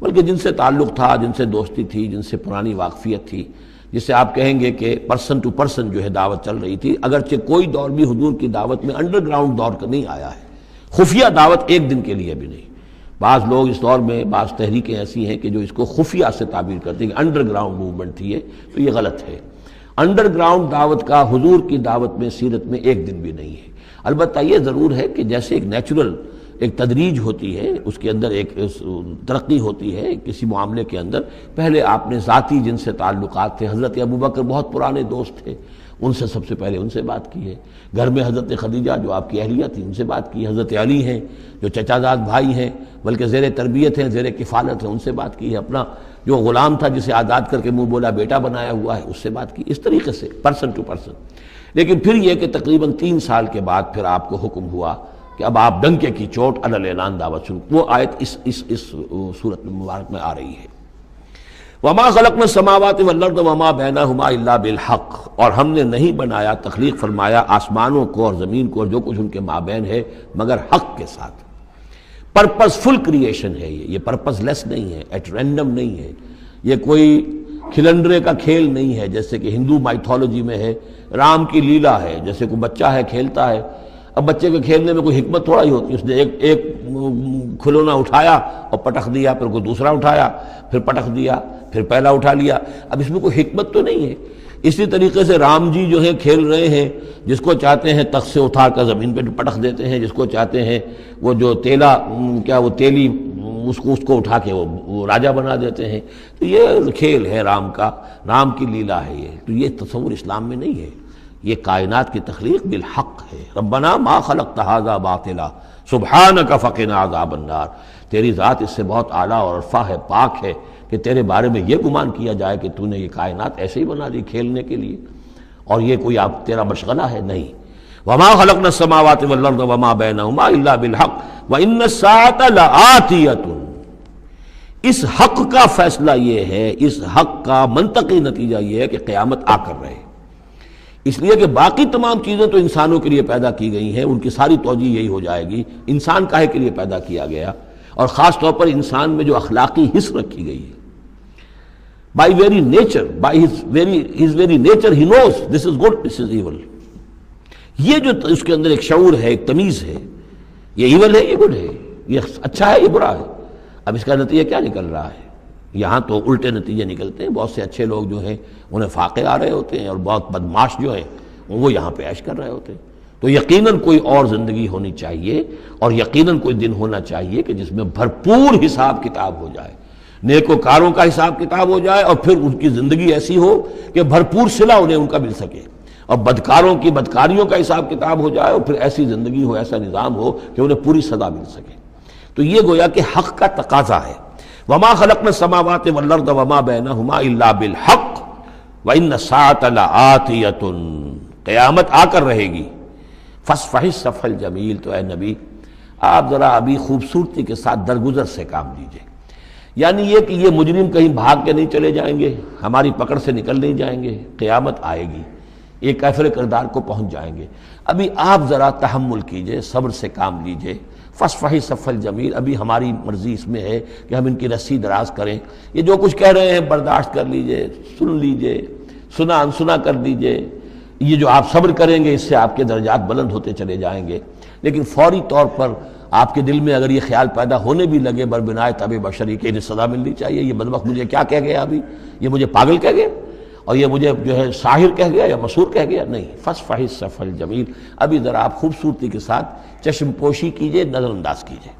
A: بلکہ جن سے تعلق تھا، جن سے دوستی تھی، جن سے پرانی واقفیت تھی، جسے آپ کہیں گے کہ پرسن ٹو پرسن جو ہے دعوت چل رہی تھی. اگرچہ کوئی دور بھی حضور کی دعوت میں انڈر گراؤنڈ دور کا نہیں آیا ہے، خفیہ دعوت ایک دن کے لیے بھی نہیں. بعض لوگ اس دور میں بعض تحریکیں ایسی ہیں کہ جو اس کو خفیہ سے تعبیر کرتے ہیں کہ انڈر گراؤنڈ موومنٹ تھی، تو یہ غلط ہے. انڈر گراؤنڈ دعوت کا حضور کی دعوت میں سیرت میں ایک دن بھی نہیں ہے. البتہ یہ ضرور ہے کہ جیسے ایک نیچرل ایک تدریج ہوتی ہے، اس کے اندر ایک ترقی ہوتی ہے کسی معاملے کے اندر. پہلے آپ نے ذاتی جن سے تعلقات تھے، حضرت ابوبکر بہت پرانے دوست تھے، ان سے سب سے پہلے ان سے بات کی ہے. گھر میں حضرت خدیجہ جو آپ کی اہلیہ تھی ان سے بات کی. حضرت علی ہیں جو چچا زاد بھائی ہیں بلکہ زیر تربیت ہیں، زیر کفالت ہیں، ان سے بات کی ہے. اپنا جو غلام تھا جسے آزاد کر کے منہ بولا بیٹا بنایا ہوا ہے اس سے بات کی. اس طریقے سے پرسن ٹو پرسن. لیکن پھر یہ کہ تقریباً 3 سال کے بعد پھر آپ کو حکم ہوا کہ اب آپ ڈنکے کی چوٹ علل اعلان دعوت شروع. وہ آیت اس صورت مبارک میں آ رہی ہے. وما خلقنا السماوات والارض وما بینہما الا بالحق، اور ہم نے نہیں بنایا، تخلیق فرمایا آسمانوں کو اور زمین کو اور جو کچھ ان کے مابین ہے مگر حق کے ساتھ. پرپز فل کریشن ہے یہ پرپز لیس نہیں ہے، ایٹ رینڈم نہیں ہے، یہ کوئی کھلنڈرے کا کھیل نہیں ہے جیسے کہ ہندو مائتھولوجی میں ہے. رام کی لیلا ہے، جیسے کوئی بچہ ہے کھیلتا ہے. اب بچے کے کھیلنے میں کوئی حکمت تھوڑا ہی ہوتی ہے، اس نے ایک کھلونا اٹھایا اور پٹخ دیا، پھر کوئی دوسرا اٹھایا پھر پٹخ دیا، پھر پہلا اٹھا لیا. اب اس میں کوئی حکمت تو نہیں ہے. اسی طریقے سے رام جی جو ہیں کھیل رہے ہیں، جس کو چاہتے ہیں تخت سے اٹھا کر زمین پہ پٹخ دیتے ہیں، جس کو چاہتے ہیں وہ جو تیلی اس کو اٹھا کے وہ راجہ بنا دیتے ہیں. تو یہ کھیل ہے رام کا، رام کی لیلا ہے یہ. تو یہ تصور اسلام میں نہیں ہے. یہ کائنات کی تخلیق بالحق ہے. ربنا ما خلقت ھذا باطلا سبحانک فقنا عذاب النار. تیری ذات اس سے بہت اعلیٰ اور ارفع ہے، پاک ہے کہ تیرے بارے میں یہ گمان کیا جائے کہ تو نے یہ کائنات ایسے ہی بنا دی کھیلنے کے لیے، اور یہ کوئی آپ تیرا مشغلہ ہے نہیں. وما خلقنا السماوات والارض وما بینہما الا بالحق وان الساعۃ لآتیۃ. اس حق کا فیصلہ یہ ہے، اس حق کا منطقی نتیجہ یہ ہے کہ قیامت آ کر رہے، اس لیے کہ باقی تمام چیزیں تو انسانوں کے لیے پیدا کی گئی ہیں، ان کی ساری توجہ یہی ہو جائے گی انسان کاہے کے لیے پیدا کیا گیا، اور خاص طور پر انسان میں جو اخلاقی حص رکھی گئی ہے۔ By very nature, by his very nature he knows this is good this is evil, یہ جو اس کے اندر ایک شعور ہے، ایک تمیز ہے، یہ ایول ہے یہ گڈ ہے، یہ اچھا ہے یہ برا ہے۔ اب اس کا نتیجہ کیا نکل رہا ہے؟ یہاں تو الٹے نتیجے نکلتے ہیں، بہت سے اچھے لوگ جو ہیں انہیں فاقے آ رہے ہوتے ہیں، اور بہت بدماش جو ہیں وہ یہاں پہ عیش کر رہے ہوتے ہیں۔ تو یقیناً کوئی اور زندگی ہونی چاہیے، اور یقیناً کوئی دن ہونا چاہیے کہ جس میں بھرپور حساب کتاب ہو جائے، نیکوکاروں کا حساب کتاب ہو جائے، اور پھر ان کی زندگی ایسی ہو کہ بھرپور صلہ انہیں ان کا مل سکے، اور بدکاروں کی بدکاریوں کا حساب کتاب ہو جائے، اور پھر ایسی زندگی ہو، ایسا نظام ہو کہ انہیں پوری سزا مل سکے۔ تو یہ گویا کہ حق کا تقاضا ہے۔ وما خلقنا السماوات والارض وما بینہما الا بالحق وان الساعۃ لآتیۃ، قیامت آ کر رہے گی۔ فاصفح الصفح الجمیل، تو اے نبی آپ ذرا ابھی خوبصورتی کے ساتھ درگزر سے کام لیجئے، یعنی یہ کہ یہ مجرم کہیں بھاگ کے نہیں چلے جائیں گے، ہماری پکڑ سے نکل نہیں جائیں گے، قیامت آئے گی، یہ کافر کردار کو پہنچ جائیں گے۔ ابھی آپ ذرا تحمل کیجئے، صبر سے کام لیجئے۔ فاصفح الصفح الجمیل، ابھی ہماری مرضی اس میں ہے کہ ہم ان کی رسی دراز کریں، یہ جو کچھ کہہ رہے ہیں برداشت کر لیجئے، سن لیجئے، سنا انسنا کر لیجئے، یہ جو آپ صبر کریں گے اس سے آپ کے درجات بلند ہوتے چلے جائیں گے۔ لیکن فوری طور پر آپ کے دل میں اگر یہ خیال پیدا ہونے بھی لگے بربنائے طبع بشری کہ انہیں سزا ملنی چاہیے، یہ بدبخت مجھے کیا کہہ گیا ابھی، یہ مجھے پاگل کہہ گیا، اور یہ مجھے جو ہے ساحر کہہ گیا یا مسحور کہہ گیا، نہیں، فاصفح الصفح الجمیل، ابھی ذرا آپ خوبصورتی کے ساتھ چشم پوشی کیجئے، نظر انداز کیجئے۔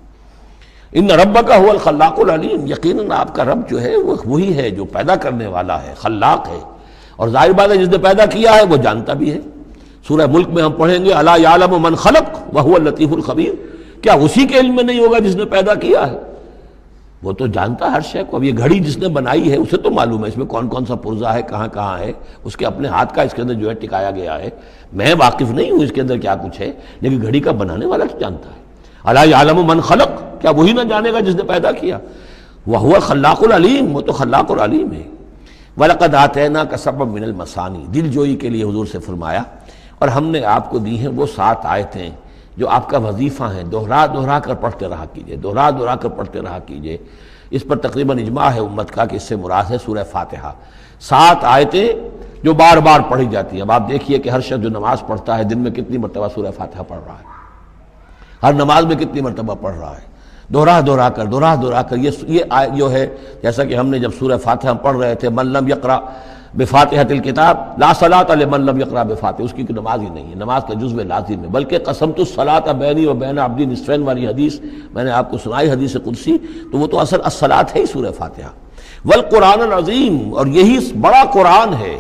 A: ان ربک هو الخلاق العلیم، یقیناً آپ کا رب جو ہے وہ وہی ہے جو پیدا کرنے والا ہے، خلاق ہے، اور ظاہر بات ہے جس نے پیدا کیا ہے وہ جانتا بھی ہے۔ سورہ ملک میں ہم پڑھیں گے الا یعلم من خلق وهو اللطیف الخبیر، کیا اسی کے علم میں نہیں ہوگا جس نے پیدا کیا ہے؟ وہ تو جانتا ہے ہر شے کو۔ اب یہ گھڑی جس نے بنائی ہے اسے تو معلوم ہے اس میں کون کون سا پرزہ ہے، کہاں کہاں ہے، اس کے اپنے ہاتھ کا اس کے اندر جو ہے ٹکایا گیا ہے، میں واقف نہیں ہوں اس کے اندر کیا کچھ ہے، لیکن گھڑی کا بنانے والا تو جانتا ہے۔ الا یعلم من خلق، کیا وہی نہ جانے گا جس نے پیدا کیا؟ وہو الخلاق العلیم، وہ تو خلاق العلیم ہے۔ وَلَقَدْ آتَيْنَاكَ سَبْعًا مِنَ الْمَثَانِي، دل جوئی کے لیے حضور سے فرمایا، اور ہم نے آپ کو دی ہیں وہ 7 آیتیں جو آپ کا وظیفہ ہیں، دوہرا دوہرا کر پڑھتے رہا کیجئے، دوہرا دوہرا کر پڑھتے رہا کیجئے۔ اس پر تقریباً اجماع ہے امت کا کہ اس سے مراد ہے سورہ فاتحہ، 7 آیتیں جو بار بار پڑھی جاتی ہیں۔ اب آپ دیکھیے کہ ہر شخص جو نماز پڑھتا ہے دن میں کتنی مرتبہ سورہ فاتحہ پڑھ رہا ہے، ہر نماز میں کتنی مرتبہ پڑھ رہا ہے، دوہرا دوہرا کر یہ آیت جو ہے، جیسا کہ ہم نے جب سورہ فاتحہ ہم پڑھ رہے تھے، من لم یقرأ بفاتحۃ الکتاب لا صلاۃ لمن لم یقرأ بفاتحہ، اس کی کوئی نماز ہی نہیں ہے، نماز کا جزو لازم ہے۔ بلکہ قسمت الصلاۃ بینی و بین عبدی نصفین والی حدیث میں نے آپ کو سنائی، حدیث قدسی، تو وہ تو اصل الصلاۃ ہے ہی سورہ فاتحہ۔ والقرآن العظیم، اور یہی بڑا قرآن ہے،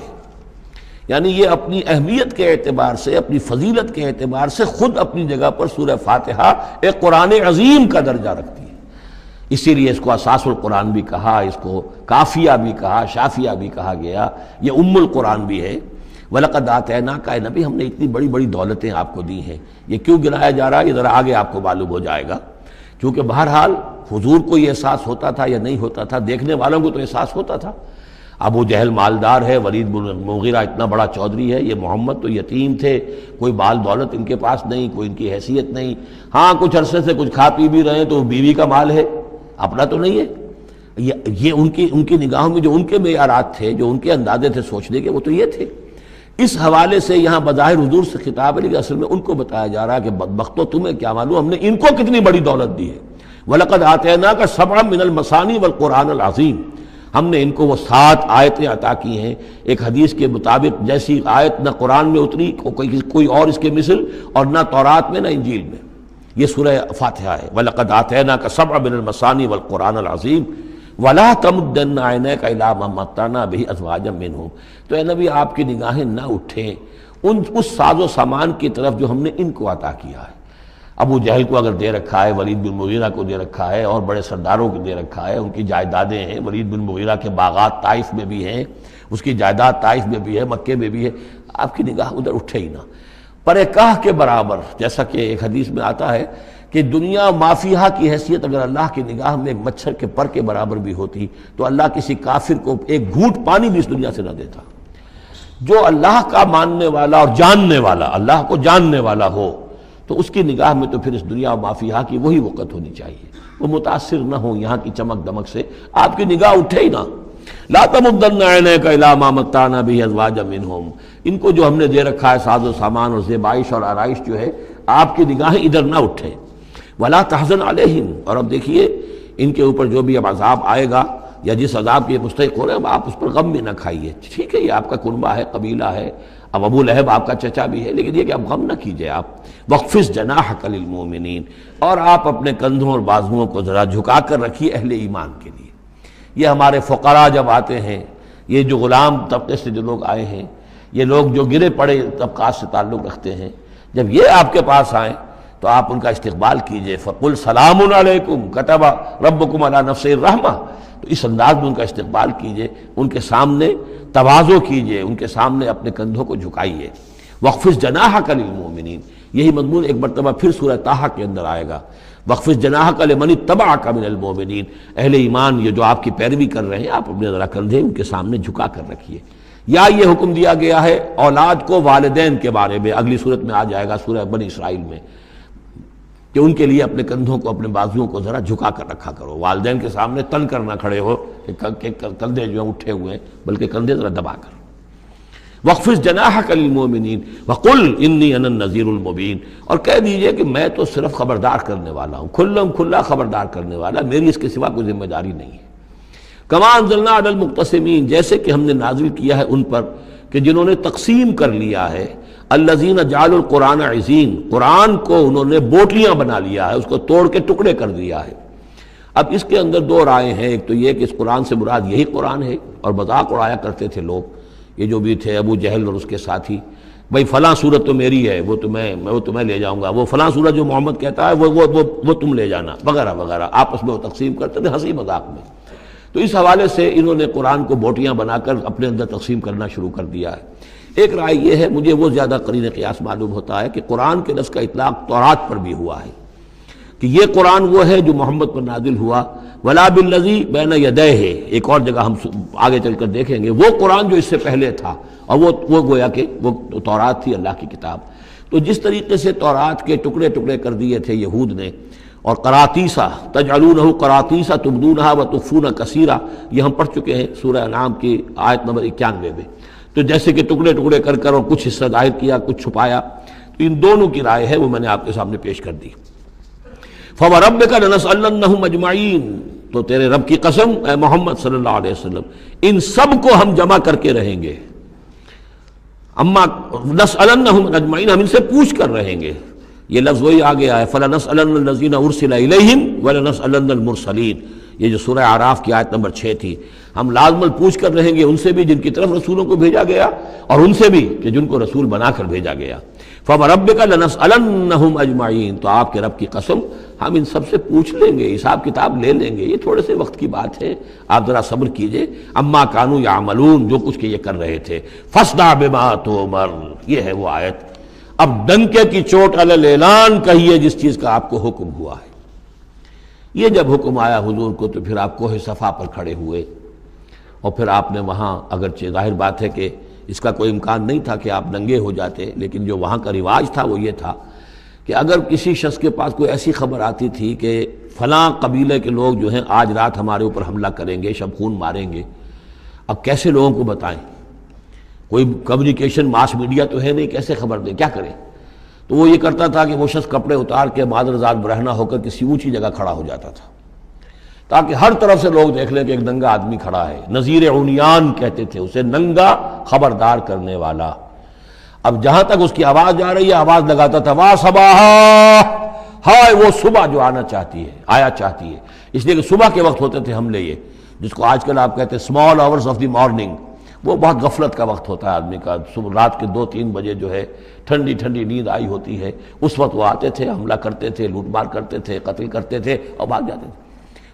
A: یعنی یہ اپنی اہمیت کے اعتبار سے، اپنی فضیلت کے اعتبار سے خود اپنی جگہ پر سورہ فاتحہ ایک قرآن عظیم کا درجہ رکھتی ہے، اسی لیے اس کو اساس القرآن بھی کہا، اس کو کافیہ بھی کہا، شافیہ بھی کہا گیا، یہ ام القرآن بھی ہے۔ وَلَقَدْ آتَيْنَاكَ، اے نبی ہم نے اتنی بڑی بڑی دولتیں آپ کو دی ہیں۔ یہ کیوں گنایا جا رہا ہے یہ ذرا آگے آپ کو معلوم ہو جائے گا، کیونکہ بہرحال حضور کو یہ احساس ہوتا تھا یا نہیں ہوتا تھا، دیکھنے والوں کو تو احساس ہوتا تھا۔ ابو جہل مالدار ہے، ولید بن مغیرہ اتنا بڑا چودھری ہے، یہ محمد تو یتیم تھے، کوئی مال دولت ان کے پاس نہیں، کوئی ان کی حیثیت نہیں، ہاں کچھ عرصے سے کچھ کھا پی بھی رہے ہیں تو بیوی کا مال ہے، اپنا تو نہیں ہے۔ یہ ان کی نگاہوں میں جو ان کے معیارات تھے، جو ان کے اندازے تھے سوچنے کے، وہ تو یہ تھے۔ اس حوالے سے یہاں بظاہر حضور سے خطاب ہے، لیکن اصل میں ان کو بتایا جا رہا ہے کہ بدبختو تمہیں کیا معلوم ہم نے ان کو کتنی بڑی دولت دی ہے۔ وَلَقَدْ آتَيْنَاكَ سَبْعًا مِنَ الْمَثَانِي وَالْقُرْآنِ الْعَظِيمِ، ہم نے ان کو وہ 7 آیتیں عطا کی ہیں۔ ایک حدیث کے مطابق جیسی آیت نہ قرآن میں اتری کوئی اور اس کے مثل، اور نہ تورات میں نہ انجیل میں، یہ سورہ فاتحہ ہے۔ وَلَقَدْ آتَيْنَاكَ سَبْعًا مِنَ الْمَثَانِي وَالْقُرْآنِ الْعَظِيمِ وَلَا تَمُدَّنَّ عَيْنَيْكَ إِلَىٰ مَا مَتَّعْنَا بِهِ أَزْوَاجًا مِّنْهُمْ، تو اے نبی آپ کی نگاہیں نہ اٹھیں اس ساز و سامان کی طرف جو ہم نے ان کو عطا کیا ہے۔ ابو جہل کو اگر دے رکھا ہے، ولید بن مغیرہ کو دے رکھا ہے، اور بڑے سرداروں کو دے رکھا ہے، ان کی جائیدادیں ہیں، ولید بن مغیرہ کے باغات طائف میں بھی ہیں، اس کی جائیداد طائف میں بھی ہے، مکے میں بھی ہے، آپ کی نگاہ ادھر اٹھے ہی نہ۔ پر کاہ کے برابر، جیسا کہ ایک حدیث میں آتا ہے کہ دنیا مافیہا کی حیثیت اگر اللہ کی نگاہ میں ایک مچھر کے پر کے برابر بھی ہوتی تو اللہ کسی کافر کو ایک گھونٹ پانی بھی اس دنیا سے نہ دیتا۔ جو اللہ کا ماننے والا اور جاننے والا، اللہ کو جاننے والا ہو تو اس کی نگاہ میں تو پھر اس دنیا مافیہا کی وہی وقت ہونی چاہیے، وہ متاثر نہ ہو یہاں کی چمک دمک سے، آپ کی نگاہ اٹھے ہی نہ۔ لا تمدن عینیک الی ما متعنا بہ ازواجا منہم، ان کو جو ہم نے دے رکھا ہے ساز و سامان اور زیبائش اور آرائش جو ہے، آپ کی نگاہیں ادھر نہ اٹھے۔ ولا تحزن علیہم، اور اب دیکھیے ان کے اوپر جو بھی اب عذاب آئے گا یا جس عذاب کے مستحق ہو رہے ہیں آپ اس پر غم بھی نہ کھائیے۔ ٹھیک ہے یہ آپ کا کنبہ ہے، قبیلہ ہے، اب ابو لہب آپ کا چچا بھی ہے، لیکن یہ کہ اب غم نہ کیجئے آپ۔ وَاخْفِضْ جَنَاحَكَ لِلْمُؤْمِنِينَ، اور آپ اپنے کندھوں اور بازوؤں کو ذرا جھکا کر رکھیے اہل ایمان کے لیے۔ یہ ہمارے فقراء جب آتے ہیں، یہ جو غلام طبقے سے جو لوگ آئے ہیں، یہ لوگ جو گرے پڑے طبقات سے تعلق رکھتے ہیں، جب یہ آپ کے پاس آئیں تو آپ ان کا استقبال کیجئے۔ فَقُلْ سَلَامٌ عَلَيْكُمْ كَتَبَ رَبُّكُمْ عَلَىٰ نَفْسِهِ الرَّحْمَةَ، تو اس انداز میں ان کا استقبال کیجئے، ان کے سامنے تواضع کیجئے، ان کے سامنے اپنے کندھوں کو جھکائیے۔ وَاخْفِضْ جَنَاحَكَ لِلْمُؤْمِنِينَ، یہی مضمون ایک مرتبہ پھر سورہ طٰہٰ کے اندر آئے گا۔ وَاخْفِضْ جَنَاحَكَ لِمَنِ اتَّبَعَكَ مِنَ الْمُؤْمِنِينَ، اہل ایمان یہ جو آپ کی پیروی کر رہے ہیں آپ اپنے ذرا کندھے ان کے سامنے جھکا کر رکھیے۔ یا یہ حکم دیا گیا ہے اولاد کو والدین کے بارے میں، اگلی صورت میں آ جائے گا سورہ بنی اسرائیل میں، کہ ان کے لیے اپنے کندھوں کو اپنے بازوؤں کو ذرا جھکا کر رکھا کرو، والدین کے سامنے تن کر نہ کھڑے ہو کہ کندھے جو ہیں اٹھے ہوئے ہیں، بلکہ کندھے ذرا دبا کر۔ وَاخْفِضْ جَنَاحَكَ لِلْمُؤْمِنِينَ وَقُلْ إِنِّي أَنَا النَّذِيرُ الْمُبِينُ، اور کہہ دیجئے کہ میں تو صرف خبردار کرنے والا ہوں، کھلم کھلا خبردار کرنے والا، میری اس کے سوا کوئی ذمہ داری نہیں ہے۔ كَمَا أَنزَلْنَا عَلَى الْمُقْتَسِمِينَ، جیسے کہ ہم نے نازل کیا ہے ان پر کہ جنہوں نے تقسیم کر لیا ہے، الذین جعلوا القرآن عزین، قرآن کو انہوں نے بوٹلیاں بنا لیا ہے، اس کو توڑ کے ٹکڑے کر دیا ہے۔ اب اس کے اندر دو رائے ہیں، ایک تو یہ کہ اس قرآن سے مراد یہی قرآن ہے، اور مذاق اڑایا کرتے تھے لوگ، یہ جو بھی تھے ابو جہل اور اس کے ساتھی، بھائی فلاں صورت تو میری ہے، وہ تمہیں لے جاؤں گا، وہ فلاں صورت جو محمد کہتا ہے وہ تم لے جانا، وغیرہ وغیرہ، آپس میں وہ تقسیم کرتے تھے ہنسی مذاق میں۔ تو اس حوالے سے انہوں نے قرآن کو بوٹیاں بنا کر اپنے اندر تقسیم کرنا شروع کر دیا ہے۔ ایک رائے یہ ہے، مجھے وہ زیادہ قرین قیاس معلوم ہوتا ہے کہ قرآن کے لفظ کا اطلاق تورات پر بھی ہوا ہے، کہ یہ قرآن وہ ہے جو محمد پر نازل ہوا، ولا بالذی بین یدیہ، ایک اور جگہ ہم آگے چل کر دیکھیں گے، وہ قرآن جو اس سے پہلے تھا، اور وہ گویا کہ وہ تورات تھی اللہ کی کتاب۔ تو جس طریقے سے تورات کے ٹکڑے ٹکڑے کر دیے تھے یہود نے، اور قراطیسا تجعلونہ قراطیسا تبدونہا وتخفون کثیرا، یہ ہم پڑھ چکے ہیں سورہ انعام کی آیت نمبر 91 میں، تو جیسے کہ ٹکڑے ٹکڑے کر کر اور کچھ حصہ ظاہر کیا کچھ چھپایا، تو ان دونوں کی رائے ہے وہ میں نے آپ کے سامنے پیش کر دی۔ فَوَرَبِّكَ لَنَسْأَلَنَّهُمْ أَجْمَعِينَ، تو تیرے رب کی قسم اے محمد صلی اللہ علیہ وسلم، ان سب کو ہم جمع کر کے رہیں گے۔ اما نسألنهم اجمعین، ہم ان سے پوچھ کر رہیں گے، یہ لفظ وہی آ گیا ہے فَلَنَسْأَلَنَّ الَّذِينَ أُرْسِلَ إِلَيْهِمْ وَلَنَسْأَلَنَّ الْمُرْسَلِينَ، یہ جو سورہ اعراف کی آیت نمبر 6 تھی، ہم لازماً پوچھ کر رہیں گے ان سے بھی جن کی طرف رسولوں کو بھیجا گیا، اور ان سے بھی کہ جن کو رسول بنا کر بھیجا گیا۔ فَوَرَبِّكَ لَنَسْأَلَنَّهُمْ أَجْمَعِينَ، تو آپ کے رب کی قسم ہم ان سب سے پوچھ لیں گے، حساب کتاب لے لیں گے، یہ تھوڑے سے وقت کی بات ہے، آپ ذرا صبر کیجئے۔ اما کانوا یعملون، جو کچھ کہ یہ کر رہے تھے، فاصدع بما تؤمر، یہ ہے وہ آیت۔ اب ڈنکے کی چوٹ علی الاعلان کہیے جس چیز کا آپ کو حکم ہوا ہے۔ یہ جب حکم آیا حضور کو تو پھر آپ کوہ صفا پر کھڑے ہوئے، اور پھر آپ نے وہاں، اگرچہ ظاہر بات ہے کہ اس کا کوئی امکان نہیں تھا کہ آپ ننگے ہو جاتے، لیکن جو وہاں کا رواج تھا وہ یہ تھا کہ اگر کسی شخص کے پاس کوئی ایسی خبر آتی تھی کہ فلاں قبیلے کے لوگ جو ہیں آج رات ہمارے اوپر حملہ کریں گے، شب خون ماریں گے، اب کیسے لوگوں کو بتائیں؟ کوئی کمیونیکیشن ماس میڈیا تو ہے نہیں، کیسے خبر دیں، کیا کریں؟ تو وہ یہ کرتا تھا کہ وہ شخص کپڑے اتار کے مادرزاد برہنہ ہو کر کسی اونچی جگہ کھڑا ہو جاتا تھا، تاکہ ہر طرف سے لوگ دیکھ لیں کہ ایک ننگا آدمی کھڑا ہے۔ نذیر عریان کہتے تھے اسے، ننگا خبردار کرنے والا۔ اب جہاں تک اس کی آواز جا رہی ہے آواز لگاتا تھا وا صباحا، ہائے وہ صبح جو آنا چاہتی ہے، آیا چاہتی ہے، اس لیے کہ صبح کے وقت ہوتے تھے حملے، یہ جس کو آج کل آپ کہتے ہیں small hours of the morning, وہ بہت غفلت کا وقت ہوتا ہے آدمی کا، صبح رات کے 2-3 بجے جو ہے ٹھنڈی ٹھنڈی نیند آئی ہوتی ہے، اس وقت وہ آتے تھے، حملہ کرتے تھے، لوٹ مار کرتے تھے، قتل کرتے تھے اور بھاگ جاتے تھے۔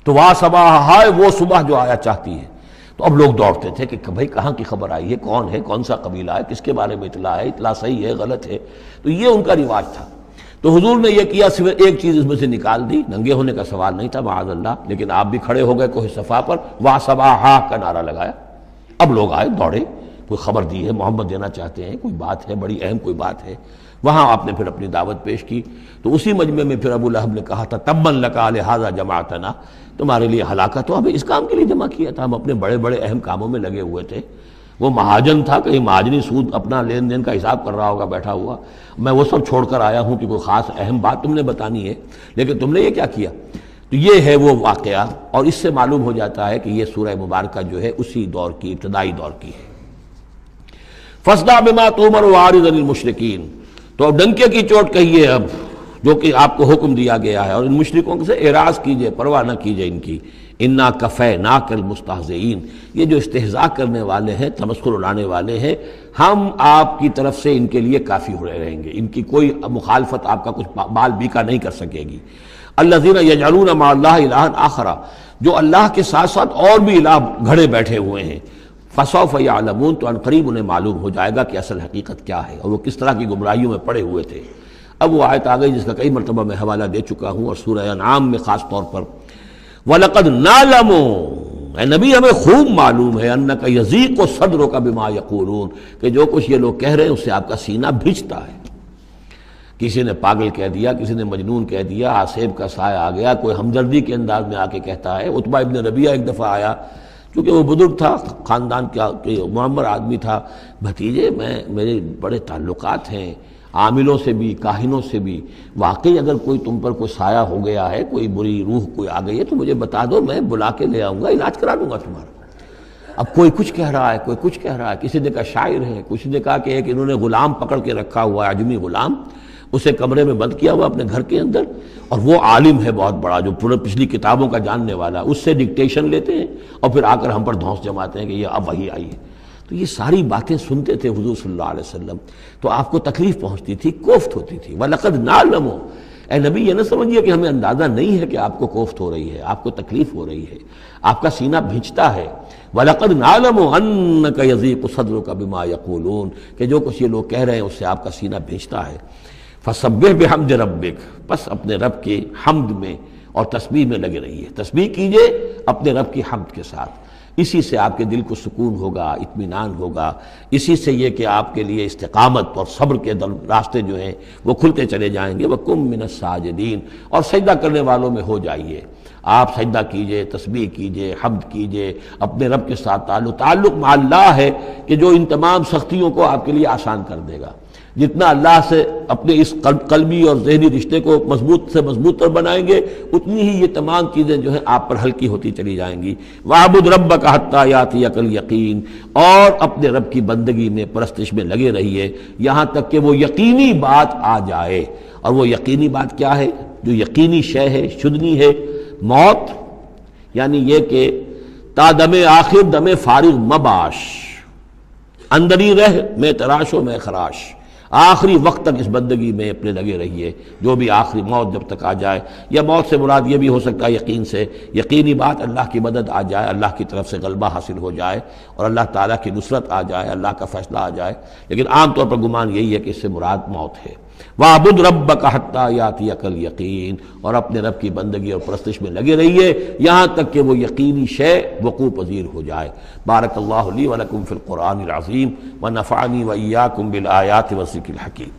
A: تو وا صباح، ہائے وہ صبح جو آیا چاہتی ہے۔ تو اب لوگ دوڑتے تھے کہ بھائی کہاں کی خبر آئی ہے، کون ہے، کون سا قبیلہ ہے، کس کے بارے میں اطلاع ہے، اطلاع صحیح ہے غلط ہے، تو یہ ان کا رواج تھا۔ تو حضور نے یہ کیا، صرف ایک چیز اس میں سے نکال دی، ننگے ہونے کا سوال نہیں تھا معاذ اللہ، لیکن آپ بھی کھڑے ہو گئے کوہ صفا پر، وَصَبَاحَا کا نعرہ لگایا۔ اب لوگ آئے دوڑے، کوئی خبر دی ہے، محمد دینا چاہتے ہیں، کوئی بات ہے بڑی اہم، کوئی بات ہے۔ وہاں آپ نے پھر اپنی دعوت پیش کی۔ تو اسی مجمع میں پھر ابو لہب نے کہا تھا تبا لک لہذا جمعتنا، تمہارے لیے ہلاکت ہو، ہمیں اس کام کے لیے جمع کیا تھا، ہم اپنے بڑے بڑے اہم کاموں میں لگے ہوئے تھے۔ وہ مہاجن تھا، کہیں مہاجنی سود اپنا لین دین کا حساب کر رہا ہوگا بیٹھا ہوا، میں وہ سب چھوڑ کر آیا ہوں کہ کوئی خاص اہم بات تم نے بتانی ہے، لیکن تم نے یہ کیا کیا؟ تو یہ ہے وہ واقعہ، اور اس سے معلوم ہو جاتا ہے کہ یہ سورہ مبارکہ جو ہے اسی دور کی، ابتدائی دور کی ہے۔ فَاصْدَعْ بِمَا تُؤْمَرُ وَأَعْرِضْ عَنِ الْمُشْرِكِينَ، تو اب ڈنکے کی چوٹ کہیے اب، جو کہ آپ کو حکم دیا گیا ہے، اور ان مشرکوں سے اعراض کیجئے، پرواہ نہ کیجئے ان کی۔ اِنَّا كَفَيْنَاكَ الْمُسْتَهْزِئِينَ، یہ جو استہزاء کرنے والے ہیں، تمسخر اڑانے والے ہیں، ہم آپ کی طرف سے ان کے لیے کافی ہو رہیں گے، ان کی کوئی مخالفت آپ کا کچھ بال بیکا نہیں کر سکے گی۔ الَّذِينَ يَجْعَلُونَ مَعَ اللَّهِ إِلَٰهًا آخَرَ، جو اللہ کے ساتھ ساتھ اور بھی الہ گھڑے بیٹھے ہوئے ہیں۔ فَسَوْفَ يَعْلَمُونَ، تو عنقریب انہیں معلوم ہو جائے گا کہ اصل حقیقت کیا ہے، اور وہ کس طرح کی گمراہیوں میں پڑے ہوئے تھے۔ اب وہ آیت آ گئی جس کا کئی مرتبہ میں حوالہ دے چکا ہوں، اور سورہ انعام میں خاص طور پر وَلَقَدْ نَعْلَمُ، اے نبی ہمیں خوب معلوم ہے، أَنَّكَ يَضِيقُ صَدْرُكَ بِمَا يَقُولُونَ، کہ جو کچھ یہ لوگ کہہ رہے ہیں اس سے آپ کا سینہ بھجتا ہے۔ کسی نے پاگل کہہ دیا، کسی نے مجنون کہہ دیا، آصیب کا سایہ آ گیا، کوئی ہمدردی کے انداز میں آ کے کہتا ہے۔ عتبہ ابن ربیعہ ایک دفعہ آیا، چونکہ وہ بزرگ تھا، خاندان کا معمر آدمی تھا، بھتیجے میرے بڑے تعلقات ہیں عاملوں سے بھی، کاہنوں سے بھی، واقعی اگر کوئی تم پر کوئی سایہ ہو گیا ہے، کوئی بری روح کوئی آ گئی ہے تو مجھے بتا دو، میں بلا کے لے آؤں گا، علاج کرا دوں گا تمہارا۔ اب کوئی کچھ کہہ رہا ہے، کوئی کچھ کہہ رہا ہے، کسی نے کہا شاعر ہے، کسی نے کہا کہ ایک انہوں نے غلام پکڑ کے رکھا ہوا ہے، عجمی غلام، اسے کمرے میں بند کیا ہوا اپنے گھر کے اندر، اور وہ عالم ہے بہت بڑا جو پورے پچھلی کتابوں کا جاننے والا، اس سے ڈکٹیشن لیتے ہیں اور پھر آ کر ہم پر دھونس جماتے ہیں کہ یہ اب وحی آئی ہے۔ تو یہ ساری باتیں سنتے تھے حضور صلی اللہ علیہ وسلم، تو آپ کو تکلیف پہنچتی تھی، کوفت ہوتی تھی۔ وَلَقَدْ نَعْلَمُ، اے نبی یہ نہ سمجھیے کہ ہمیں اندازہ نہیں ہے کہ آپ کو کوفت ہو رہی ہے، آپ کو تکلیف ہو رہی ہے، آپ کا سینہ بھیجتا ہے۔ وَلَقَدْ نَعْلَمُ أَنَّكَ يَضِيقُ صَدْرُكَ بِمَا يَقُولُونَ، کہ جو کچھ یہ لوگ کہہ رہے ہیں اس سے آپ کا سینہ بھیجتا ہے۔ فَسَبِّحْ بِحَمْدِ رَبِّكَ، بس اپنے رب کے حمد میں اور تسبیح میں لگے رہیے، تسبیح کیجئے اپنے رب کی حمد کے ساتھ، اسی سے آپ کے دل کو سکون ہوگا، اطمینان ہوگا، اسی سے یہ کہ آپ کے لیے استقامت اور صبر کے راستے جو ہیں وہ کھلتے چلے جائیں گے۔ وَقُم مِّنَ السَّاجِدِينَ، اور سجدہ کرنے والوں میں ہو جائیے، آپ سجدہ کیجئے، تسبیح کیجئے، حمد کیجئے، اپنے رب کے ساتھ تعلق مع اللہ ہے کہ جو ان تمام سختیوں کو آپ کے لیے آسان کر دے گا۔ جتنا اللہ سے اپنے اس قلبی اور ذہنی رشتے کو مضبوط سے مضبوط تر بنائیں گے، اتنی ہی یہ تمام چیزیں جو ہیں آپ پر ہلکی ہوتی چلی جائیں گی۔ وَاعْبُدْ رَبَّكَ حَتَّىٰ يَأْتِيَكَ الْيَقِينُ، اور اپنے رب کی بندگی میں، پرستش میں لگے رہیے یہاں تک کہ وہ یقینی بات آ جائے۔ اور وہ یقینی بات کیا ہے؟ جو یقینی شے ہے، شدنی ہے، موت، یعنی یہ کہ تا دم آخر دم فارغ مباش، اندری رہ میں تراش و میں خراش، آخری وقت تک اس بندگی میں اپنے لگے رہیے، جو بھی آخری موت جب تک آ جائے، یا موت سے مراد یہ بھی ہو سکتا ہے یقین سے، یقینی بات اللہ کی مدد آ جائے، اللہ کی طرف سے غلبہ حاصل ہو جائے اور اللہ تعالیٰ کی نصرت آ جائے، اللہ کا فیصلہ آ جائے، لیکن عام طور پر گمان یہی ہے کہ اس سے مراد موت ہے۔ وَاعْبُدْ رَبَّكَ حَتَّىٰ يَأْتِيَكَ الْيَقِينُ، اور اپنے رب کی بندگی اور پرستش میں لگے رہیے یہاں تک کہ وہ یقینی شے وقوع پذیر ہو جائے۔ بارک اللہ لی ولکم فی القرآن العظیم ونفعنی وإیاکم بالآیات والذکر الحکیم۔